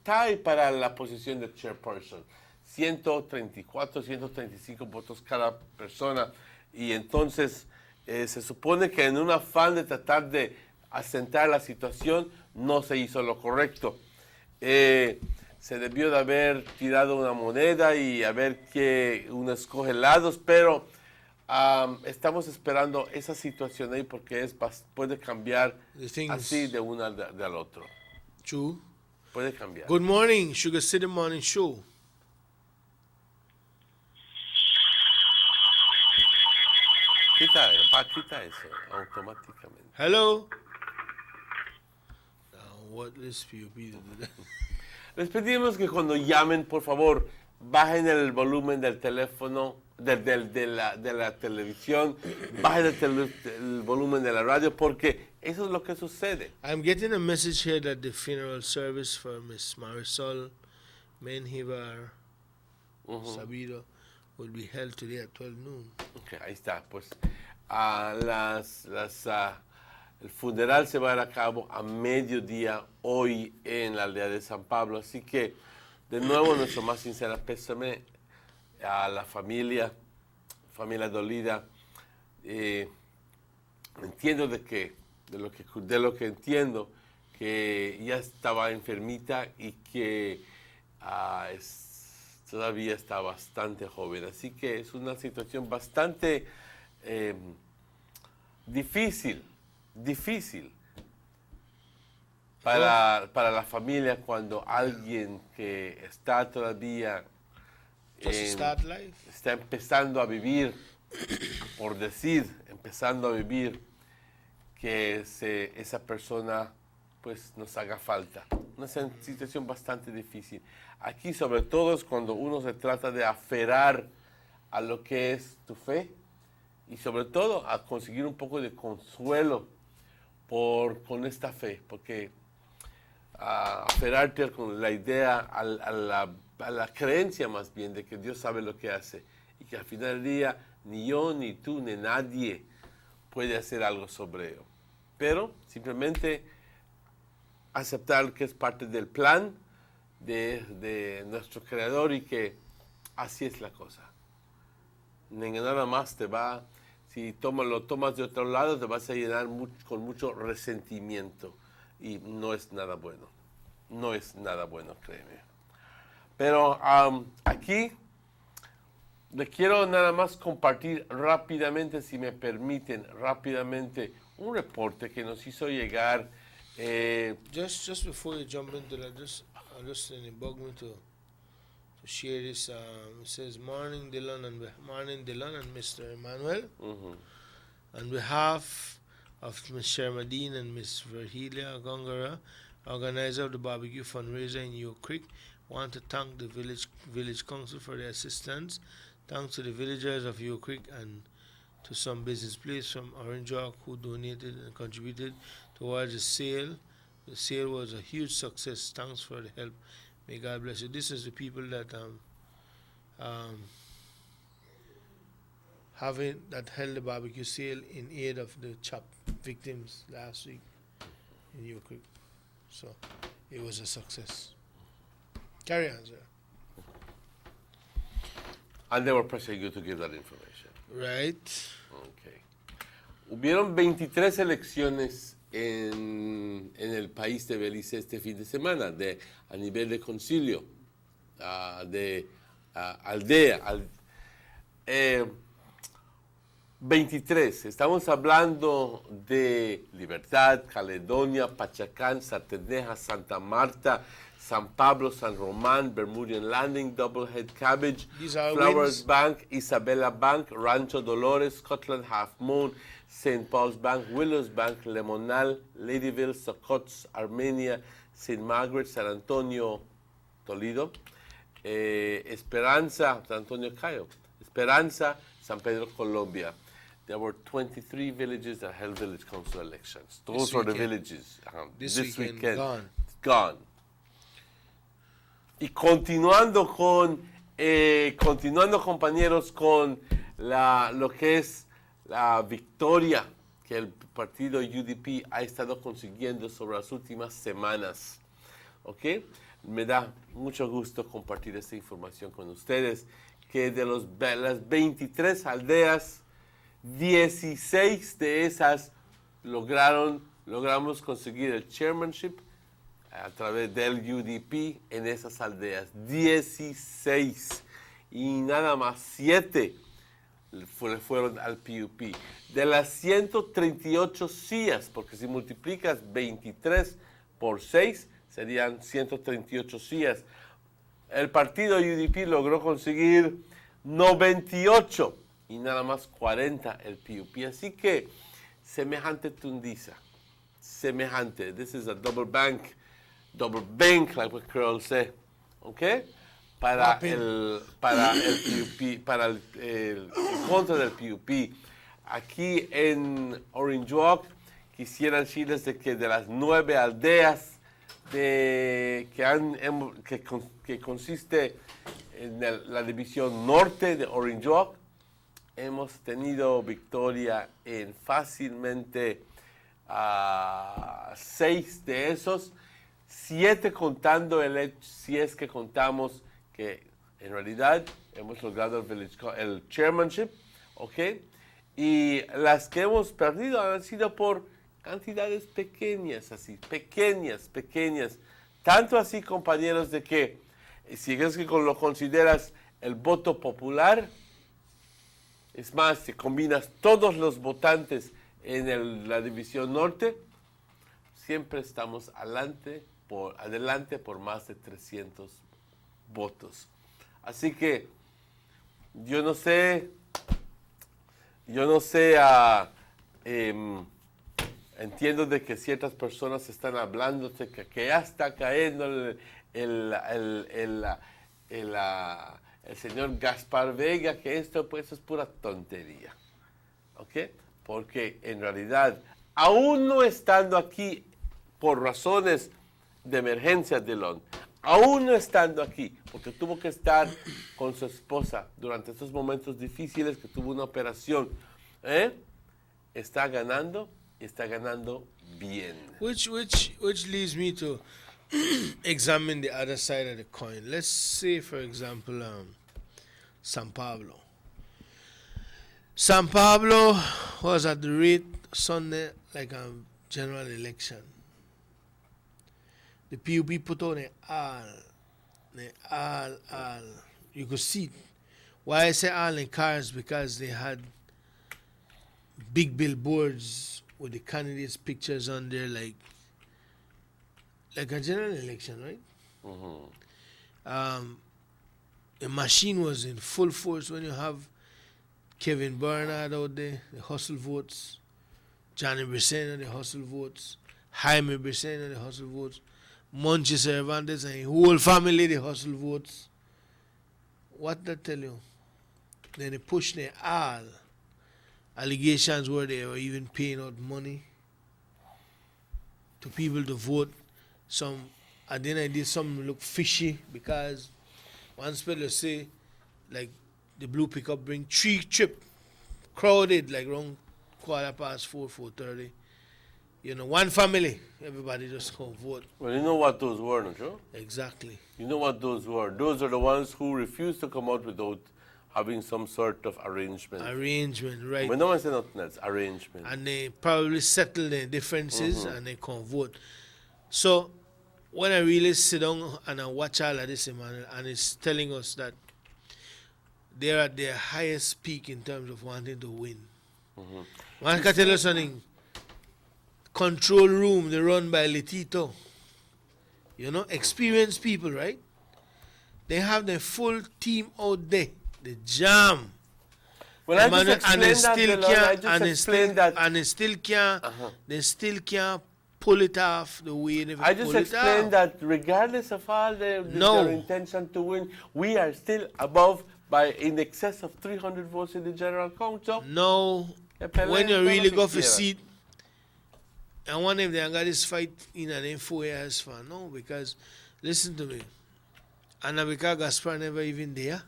tie para la posición de chairperson. 134, 135 votos cada persona. Y entonces se supone que en un afán de tratar de asentar la situación no se hizo lo correcto. Se debió de haber tirado una moneda y a ver que uno escoge lados, pero estamos esperando esa situación ahí porque puede cambiar así de uno al otro. True. Puede cambiar. Good morning, Sugar City Morning Show. Quita eso automáticamente. Hello. Now, what is POP to do that? Les pedimos que cuando llamen, por favor, bajen el volumen del teléfono, de la televisión, bajen el volumen de la radio, porque eso es lo que sucede. I'm getting a message here that the funeral service for Miss Marisol Menjivar Sabido will be held today at 12 noon. Okay, ahí está, pues el funeral se va a dar a cabo a mediodía hoy en la aldea de San Pablo, así que de nuevo nuestro más sincero pésame a la familia dolida. Entiendo de lo que entiendo, que ya estaba enfermita y que todavía está bastante joven, así que es una situación bastante difícil para la familia cuando alguien que está todavía está empezando a vivir, por decir, que esa persona pues nos haga falta. Una situación bastante difícil. Aquí sobre todo es cuando uno se trata de aferrar a lo que es tu fe y sobre todo a conseguir un poco de consuelo con esta fe, porque aferrarte con la idea, a la creencia más bien de que Dios sabe lo que hace y que al final del día ni yo, ni tú, ni nadie puede hacer algo sobre ello. Pero simplemente aceptar que es parte del plan de nuestro Creador y que así es la cosa. Nada más si lo tomas de otro lado, te vas a llenar con mucho resentimiento y no es nada bueno. No es nada bueno, créeme. Pero aquí le quiero nada más compartir rápidamente, si me permiten, un reporte que nos hizo llegar. Just before you jump into that, just it bugged me to share this. It says, morning Dylan and Mr. Emmanuel. On behalf of Ms. Shermadine and Ms. Virgilia Gongara, organizer of the barbecue fundraiser in Yeo Creek, want to thank the village council for their assistance. Thanks to the villagers of Yeo Creek and to some business place from Orange Walk who donated and contributed towards the sale. The sale was a huge success. Thanks for the help. May God bless you. This is the people that held the barbecue sale in aid of the CHOP victims last week in Yeo Creek. So it was a success. Carry on, sir. And they were pressuring you to give that information. Right. Okay. Hubieron 23 elecciones en el país de Belice este fin de semana, a nivel de concilio, de aldea. 23. Estamos hablando de Libertad, Caledonia, Pachacán, Sarteneja, Santa Marta, San Pablo, San Román, Bermudian Landing, Doublehead Cabbage, These are Flowers wins. Bank, Isabella Bank, Rancho Dolores, Scotland Half Moon, St. Paul's Bank, Willows Bank, Lemonal, Ladyville, Socots, Armenia, St. Margaret, San Antonio, Toledo, Esperanza, San Antonio Cayo, Esperanza, San Pedro, Colombia. There were 23 villages that held village council elections. Those were the villages. This weekend, gone. Gone. Y continuando compañeros con lo que es la victoria que el partido UDP ha estado consiguiendo sobre las últimas semanas. ¿Ok? Me da mucho gusto compartir esta información con ustedes, que de las 23 aldeas, 16 de esas logramos conseguir el chairmanship a través del UDP en esas aldeas. 16. Y nada más 7 fueron al PUP. De las 138 sillas, porque si multiplicas 23 por 6, serían 138 sillas. El partido UDP logró conseguir 98 y nada más 40 el PUP. Así que semejante tundiza, semejante. This is a double bank, like what Carol say, ¿ok? Para el PUP, para el contra del PUP. Aquí en Orange Walk quisiera decirles de que de las 9 aldeas que consiste en la división norte de Orange Walk, hemos tenido victoria en fácilmente 6 de esos, 7 contando si es que contamos que en realidad hemos logrado el chairmanship, ¿ok? Y las que hemos perdido han sido por cantidades pequeñas, así, pequeñas. Tanto así, compañeros, de que si es que lo consideras el voto popular, es más, si combinas todos los votantes en la división norte, siempre estamos adelante por más de 300 votos. Así que yo no sé, entiendo de que ciertas personas están hablando de que ya está cayendo el señor Gaspar Vega, que esto pues es pura tontería, ¿ok? Porque en realidad, aún no estando aquí por razones de emergencia de Lon, aún no estando aquí, porque tuvo que estar con su esposa durante estos momentos difíciles, que tuvo una operación, está ganando bien. Which leads me to examine the other side of the coin. Let's say, for example, San Pablo. San Pablo was at the rate Sunday like a general election. The PUP put on all. You could see it. Why I say all in cars, because they had big billboards with the candidates' pictures on there, like a general election, right? Mm-hmm. The machine was in full force when you have Kevin Bernard out there, the hustle votes, Johnny Brisena, the hustle votes, Jaime Brisena, the hustle votes, Monchi Cervantes and the whole family, the hustle votes. What that tell you? Then they push their all. Allegations were they were even paying out money to people to vote. And then I did some look fishy, because one speller say, like, the blue pickup bring 3 trip, crowded, like around 4:15, 4:30. One family, everybody just go vote. Well, you know what those were, no, Joe? Exactly. You know what those were? Those are the ones who refused to come out without having some sort of arrangement. Arrangement, right. But no one said nothing else, arrangement. And they probably settle their differences, and they can vote. So when I really sit down and I watch all of this, Emmanuel, and it's telling us that they're at their highest peak in terms of wanting to win. I can tell you something. Control room, they run by Letito. You know, experienced people, right? They have their full team out there. They jam. Well, I just explained that, and they still can't pull it off the way they I just explained that regardless of all their intention to win, we are still above by in excess of 300 votes in the general count. So no, when you really go for seat, and one of them got this fight in an 4 years for no, because listen to me, and because Gaspar never even there.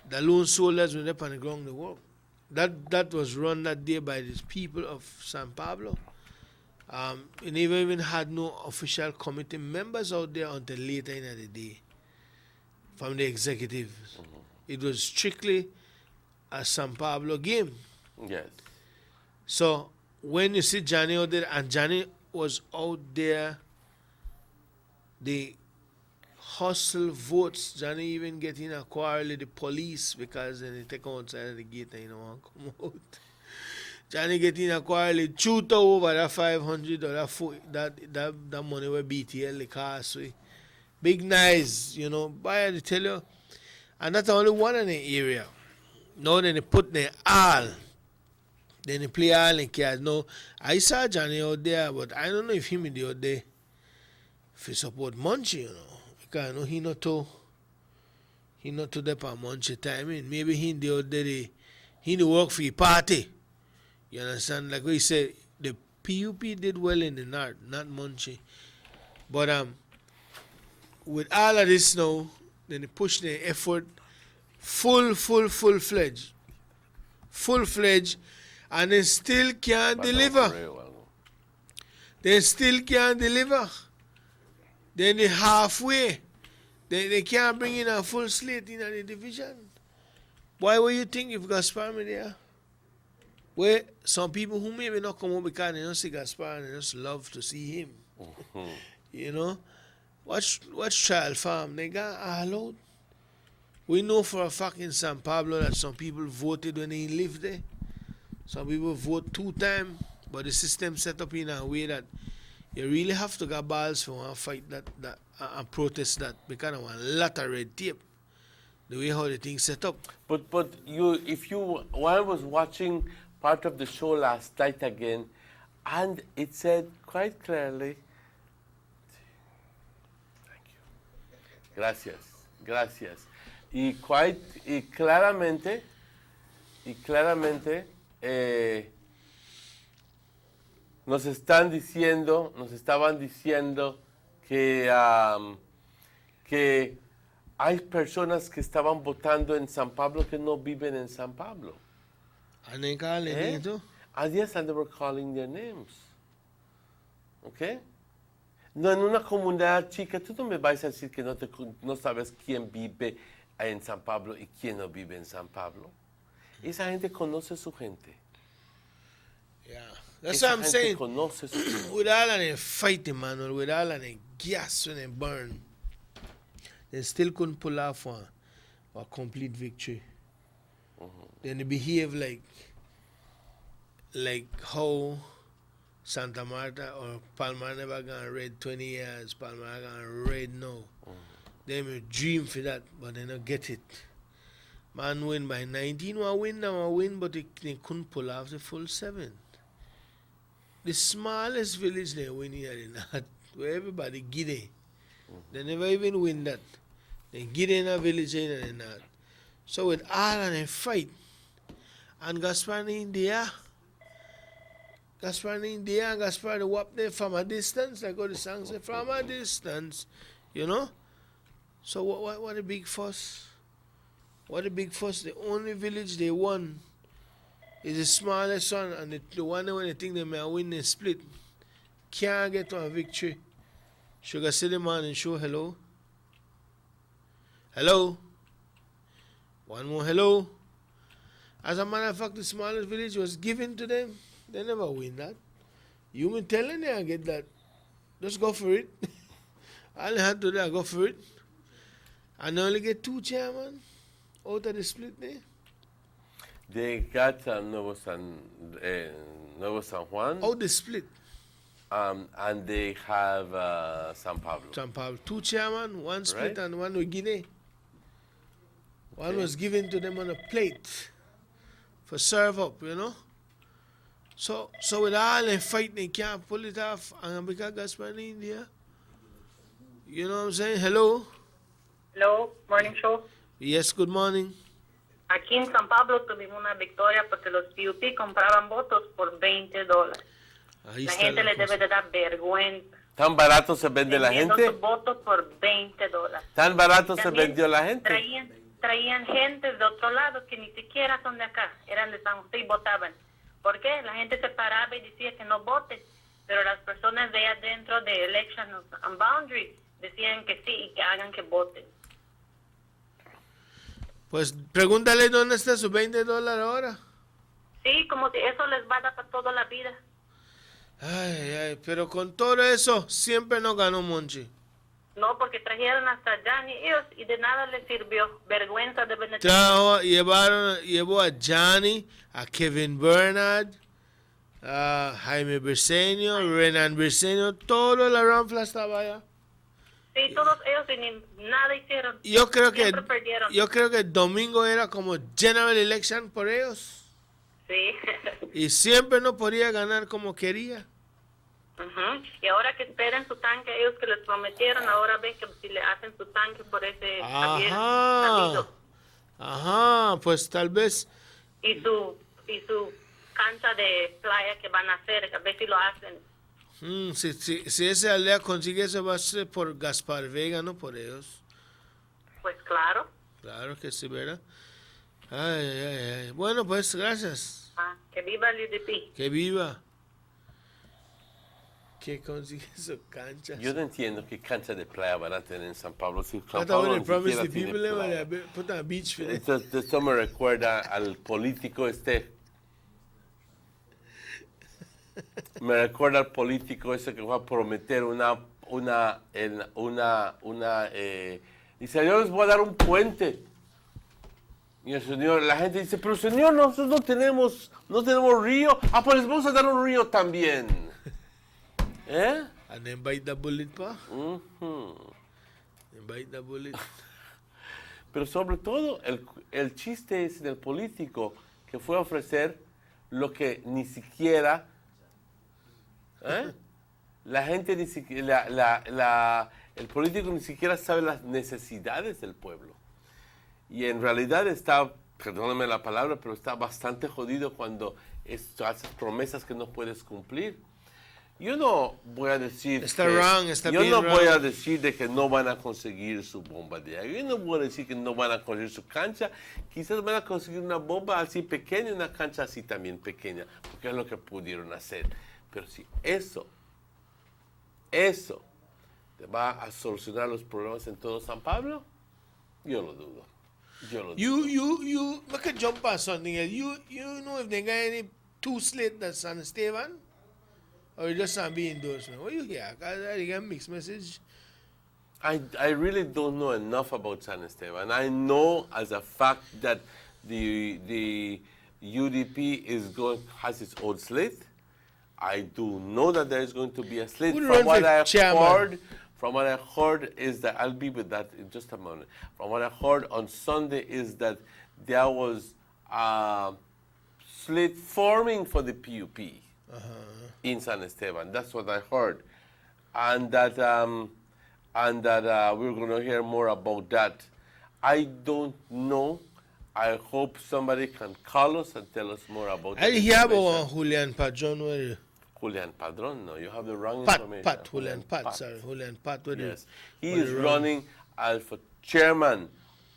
The lone soldiers were up on the ground to work. That was run that day by the people of San Pablo. It never even had no official committee members out there until later in the day from the executives. It was strictly a San Pablo game. Yes. So when you see Johnny out there, and Johnny was out there, the hustle votes. Johnny even getting a quarrel with the police because then they take him outside of the gate and he don't want to come out. Johnny getting a quarrel with Chuta over that $500 that money where BTL the cost. Big nice, you know. But I tell you, and that's only one in the area. Now then they put the all. Then they play all in cards. No, I saw Johnny out there, but I don't know if him in the out there if he support Munchie, you know. Because no, he not to depend on Munchie timing. Maybe he in the out there, he the work for the party. You understand? Like we said, the PUP did well in the north, not Munchie. But with all of this now, then they push their effort full-fledged, and they still can't deliver. They still can't deliver. Then they halfway. They can't bring in a full slate in the division. Why would you think if Gaspar me there? Where some people who maybe not come out because they don't see Gaspar and they just love to see him. You know? Watch Trial Farm. They got all out. We know for a fact in San Pablo that some people voted when they lived there. Some people vote 2 times, but the system set up in a way that you really have to get balls for one fight that and protest that because of a lot of red tape. The way how the thing set up. But while I was watching part of the show last night again, and it said quite clearly, thank you, gracias, y claramente, nos estaban diciendo que hay personas que estaban votando en San Pablo que no viven en San Pablo. And they call it too? And yes, and they were calling their names. Okay? No, en una comunidad chica, tú no me vas a decir que no sabes quién vive en San Pablo y quién no vive en San Pablo. Esa gente conoce su gente. Yeah. That's what I'm saying. With all of them fighting, man, with all of them gas when they burn, they still couldn't pull off a complete victory. Then they behave like how Santa Marta or Palma never gone red 20 years, Palma gone red now. They may dream for that, but they don't get it. Man win by 19, one win, but they couldn't pull off the full 7. The smallest village they win here in that, where everybody giddy. They never even win that. They giddy in a village in the north. So with all of them fight, and Gaspar in there, Gaspar the whop there from a distance, like how the song say, from a distance, you know? So what a big fuss. What a big fuss. The only village they won is the smallest one, and the one when they think they may win the split can't get to a victory. Sugar City man and show hello. Hello. One more hello. As a matter of fact, the smallest village was given to them. They never win that. You been telling them I get that. Just go for it. All they had to do is go for it. And they only get 2 chairman. out of the split there? They got Nuevo San Juan. Oh, the split. And they have San Pablo. San Pablo. 2 chairman, 1 split, Right. and 1 with Guinea. One was given to them on a plate for serve up, you know. So with all the fight, they can't pull it off. And because Gaspar in India, you know what I'm saying? Hello. Hello, morning show. Yes, good morning. Aquí en San Pablo tuvimos una victoria porque los PUP compraban votos por $20. Ahí La está gente la le debe de dar vergüenza. ¿Tan barato se vende la Vendiendo gente? sus votos por $20. ¿Tan barato se También vendió la gente? traían gente de otro lado que ni siquiera son de acá, eran de San José y votaban. ¿Por qué? La gente se paraba y decía que no voten, pero las personas de allá dentro de Elections and Boundaries decían que sí y que hagan que voten. Pues pregúntale dónde está su $20 ahora. Sí, como si eso les va a dar para toda la vida. Ay, pero con todo eso siempre no ganó Monchi. No, porque trajeron hasta Johnny ellos y de nada les sirvió. Vergüenza de tener. Llevó a Johnny, a Kevin Bernard, a Jaime Briceño, Renan Briceño, todo la Ramfla estaba allá. Sí, todos ellos y ni nada hicieron. Yo creo que el domingo era como general election por ellos. Sí. Y siempre no podía ganar como quería. Ujú. Y ahora que esperen su tanque, ellos que les prometieron, ahora ven que si le hacen su tanque por ese Ajá, pues tal vez. y su cancha de playa que van a hacer, a ver si lo hacen. Si ese aldea consigue eso, va a ser por Gaspar Vega, no por ellos. Pues claro. Claro que sí, ¿verdad? Ay. Bueno, pues gracias. Que viva el UDP. Que viva. Que consigue su cancha. Yo no entiendo qué cancha de playa van a tener en San Pablo. Si I San thought Pablo when ni they promised siquiera the tiene people playa. they put a beach for them. Esto me recuerda al político me recuerda al político ese que va a prometer dice, yo les voy a dar un puente. Y el señor, la gente dice, pero señor, nosotros no tenemos río. Pues les vamos a dar un río también. ¿Eh? And then bite the bullet, pa. Bite the bullet. Pero sobre todo, el chiste es del político que fue a ofrecer lo que ni siquiera, la gente ni siquiera, el político ni siquiera sabe las necesidades del pueblo. Y en realidad está, perdóname la palabra, pero está bastante jodido cuando haces promesas que no puedes cumplir. Yo no voy a decir voy a decir de que no van a conseguir su bomba de agua. Yo no voy a decir que no van a conseguir su cancha. Quizás van a conseguir una bomba así pequeña y una cancha así también pequeña, porque es lo que pudieron hacer. Pero si eso te va a solucionar los problemas en todo San Pablo, yo lo dudo. You look at jump on something else. You know if they got any two slate that's San Esteban? Or you just be endorsement? What you hear? I get mixed message. I really don't know enough about San Esteban. I know as a fact that the UDP has its own slate. I do know that there is going to be a slate. From what I heard is that, I'll be with that in just a moment. From what I heard on Sunday is that there was a slate forming for the PUP in San Esteban. That's what I heard. And that we're going to hear more about that. I don't know. I hope somebody can call us and tell us more about that. I hear about Julian Padron. Julian Padron? No, you have the wrong Pat, information. Julian Pat. Yes. He is running as for chairman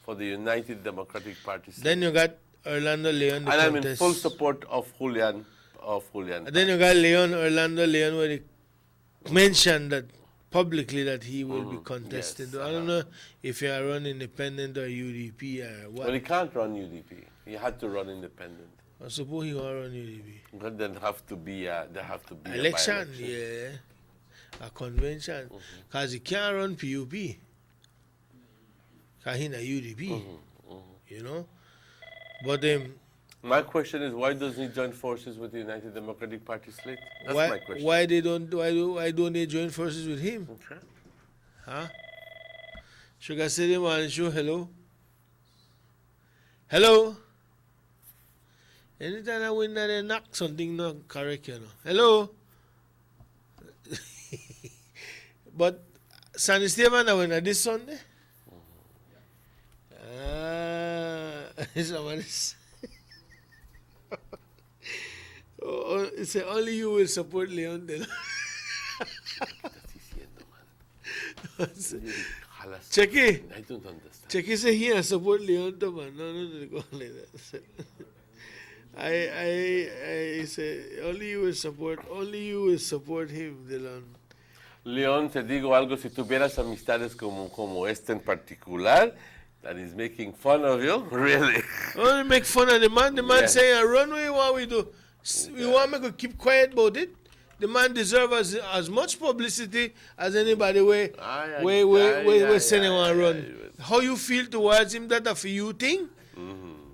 for the United Democratic Party. Then you got Orlando Leon. And I'm in full support of Julian. And then you got Orlando Leon, where he mentioned that publicly that he will be contesting. Yes, I don't know if he are run independent or UDP or what. Well, he can't run UDP. He had to run independent. I suppose he will run UDP. But there have to be election, a convention, because he can't run PUP. Because he's not UDP. you know. But my question is, why doesn't he join forces with the United Democratic Party slate? That's why my question. why don't they join forces with him? Okay. Huh? Sugar City man, show hello. Hello. Anytime I win that, they knock something not correct, you know. Hello. But San Esteban, I win this Sunday. Somebody's. Say only you will support Leon. Checky. I don't understand. Checky say he has support Leon to man. No, go like that. I say only you will support him, Dylan. Leon, te digo algo, si tuvieras amistades como este en particular, that is making fun of you, really. Only make fun of the man. The man saying, "I run away, what we do? We want me to keep quiet about it." The man deserves as much publicity as anybody we send him on run. How you feel towards him, that a for you thing?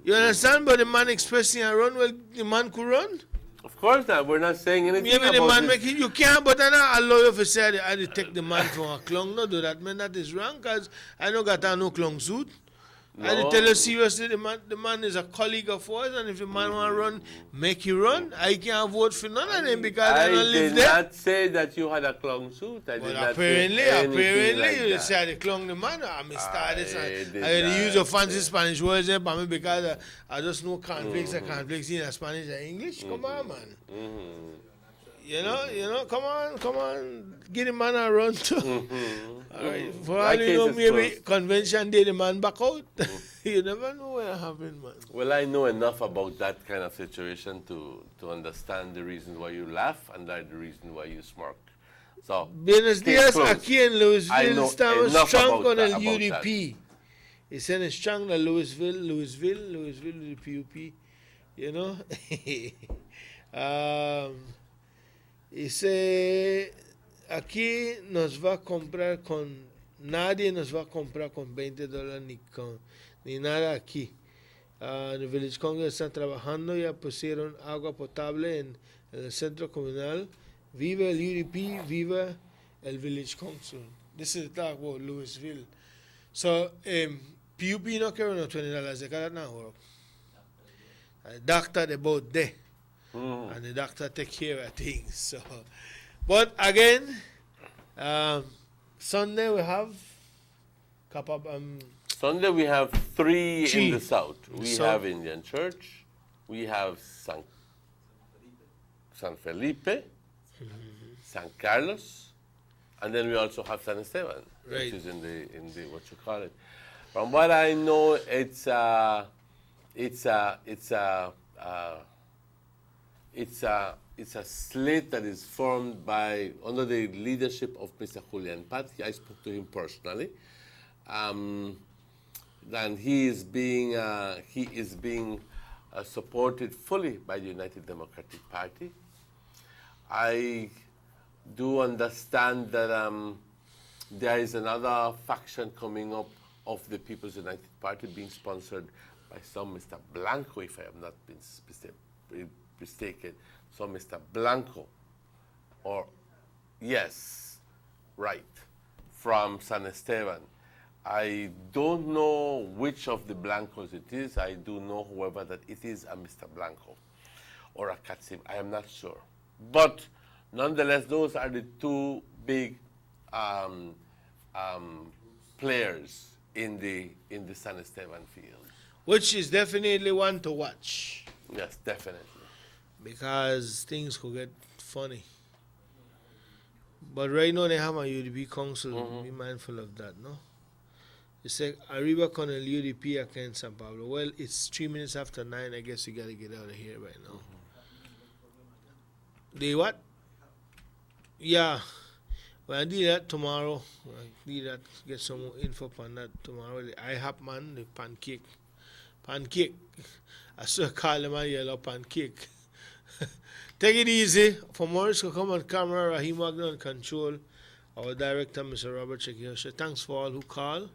You understand? But the man expressing a run, well, the man could run. Of course not. We're not saying anything Maybe about the man this. make it, you can't, but I don't allow you to say I take the man from a clown. No, do that, man. That is wrong, because I don't got no clown suit. I tell you seriously, the man is a colleague of ours, and if the man want to run, make you run. I can't vote for none of them because I don't live there. I did not say that you had a clown suit. I did not Apparently, say anything like you that. say I clown the man. I start this. did I not use your fancy Spanish words there, but because I just know conflicts and conflicts in Spanish and English. Come on, man. You know, come on, give the man a run too. All right, for all you know, maybe convention day the man back out. You never know what happened, man. Well, I know enough about that kind of situation to understand the reason why you laugh and the reason why you smirk. So, Buenos stay dias, close. aquí en Louisville estamos enough strong about con that- el about UDP. It's in strong the Louisville, the PUP, you know. Dice, aquí nos va a comprar nadie nos va a comprar con $20 ni nada aquí. El Village Congress está trabajando, ya pusieron agua potable en el centro comunal. Viva el UDP, viva el Village Council. This is the talk about Louisville. So, PUP no quiere unos $20 de cada now. The doctor, they both there. And the doctor take care of things. So, but again, Sunday we have Sunday we have three Three. in the south. We So- have Indian Church, we have San Felipe, San Carlos, and then we also have San Esteban, Right. which is in the what you call it. From what I know, it's a slate that is formed by under the leadership of Mr. Julian Pat. I spoke to him personally. And he is being supported fully by the United Democratic Party. I do understand that there is another faction coming up of the People's United Party being sponsored by some Mr. Blanco, if I have not been mistaken. So Mr. Blanco, or yes, right, from San Esteban. I don't know which of the Blancos it is. I do know, however, that it is a Mr. Blanco or a Katsim. I am not sure. But nonetheless, those are the two big players in the San Esteban field. which is definitely one to watch. Yes, definitely. Because things could get funny. But right now they have a UDP council. Be mindful of that, no? You say Arriba con el UDP acá in San Pablo. Well, it's 3 minutes after 9. I guess you gotta get out of here right now. The what? Yeah. Well, I do that tomorrow. I do that. Get some more info on that tomorrow. The IHOP man, the pancake. Pancake. I still call them a yellow pancake. Take it easy. For Morris to come on camera, Rahim Wagner on control. Our director, Mr. Robert Chekihosha. Thanks for all who call.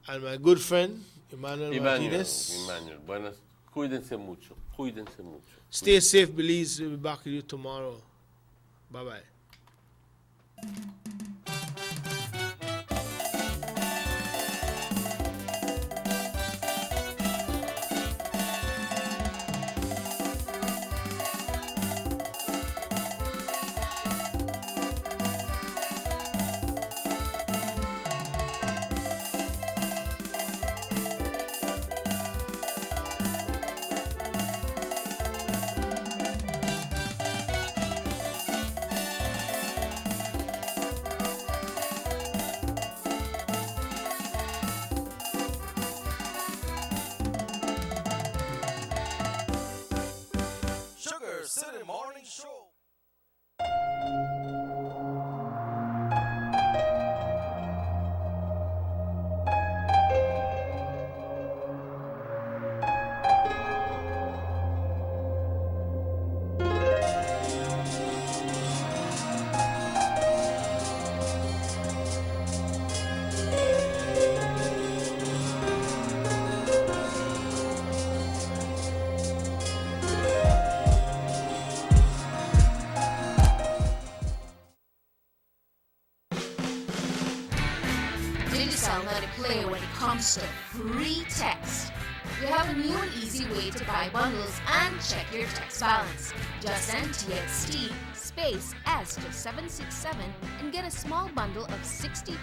And my good friend, Emmanuel Martinez. Emmanuel. Buenas. Cuídense mucho. Stay safe, Belize. We'll be back with you tomorrow. Bye-bye. City Morning Show. Digicel not a player when it comes to free text. We have a new and easy way to buy bundles and check your text balance. Just send TXT space S to 767 and get a small bundle of 60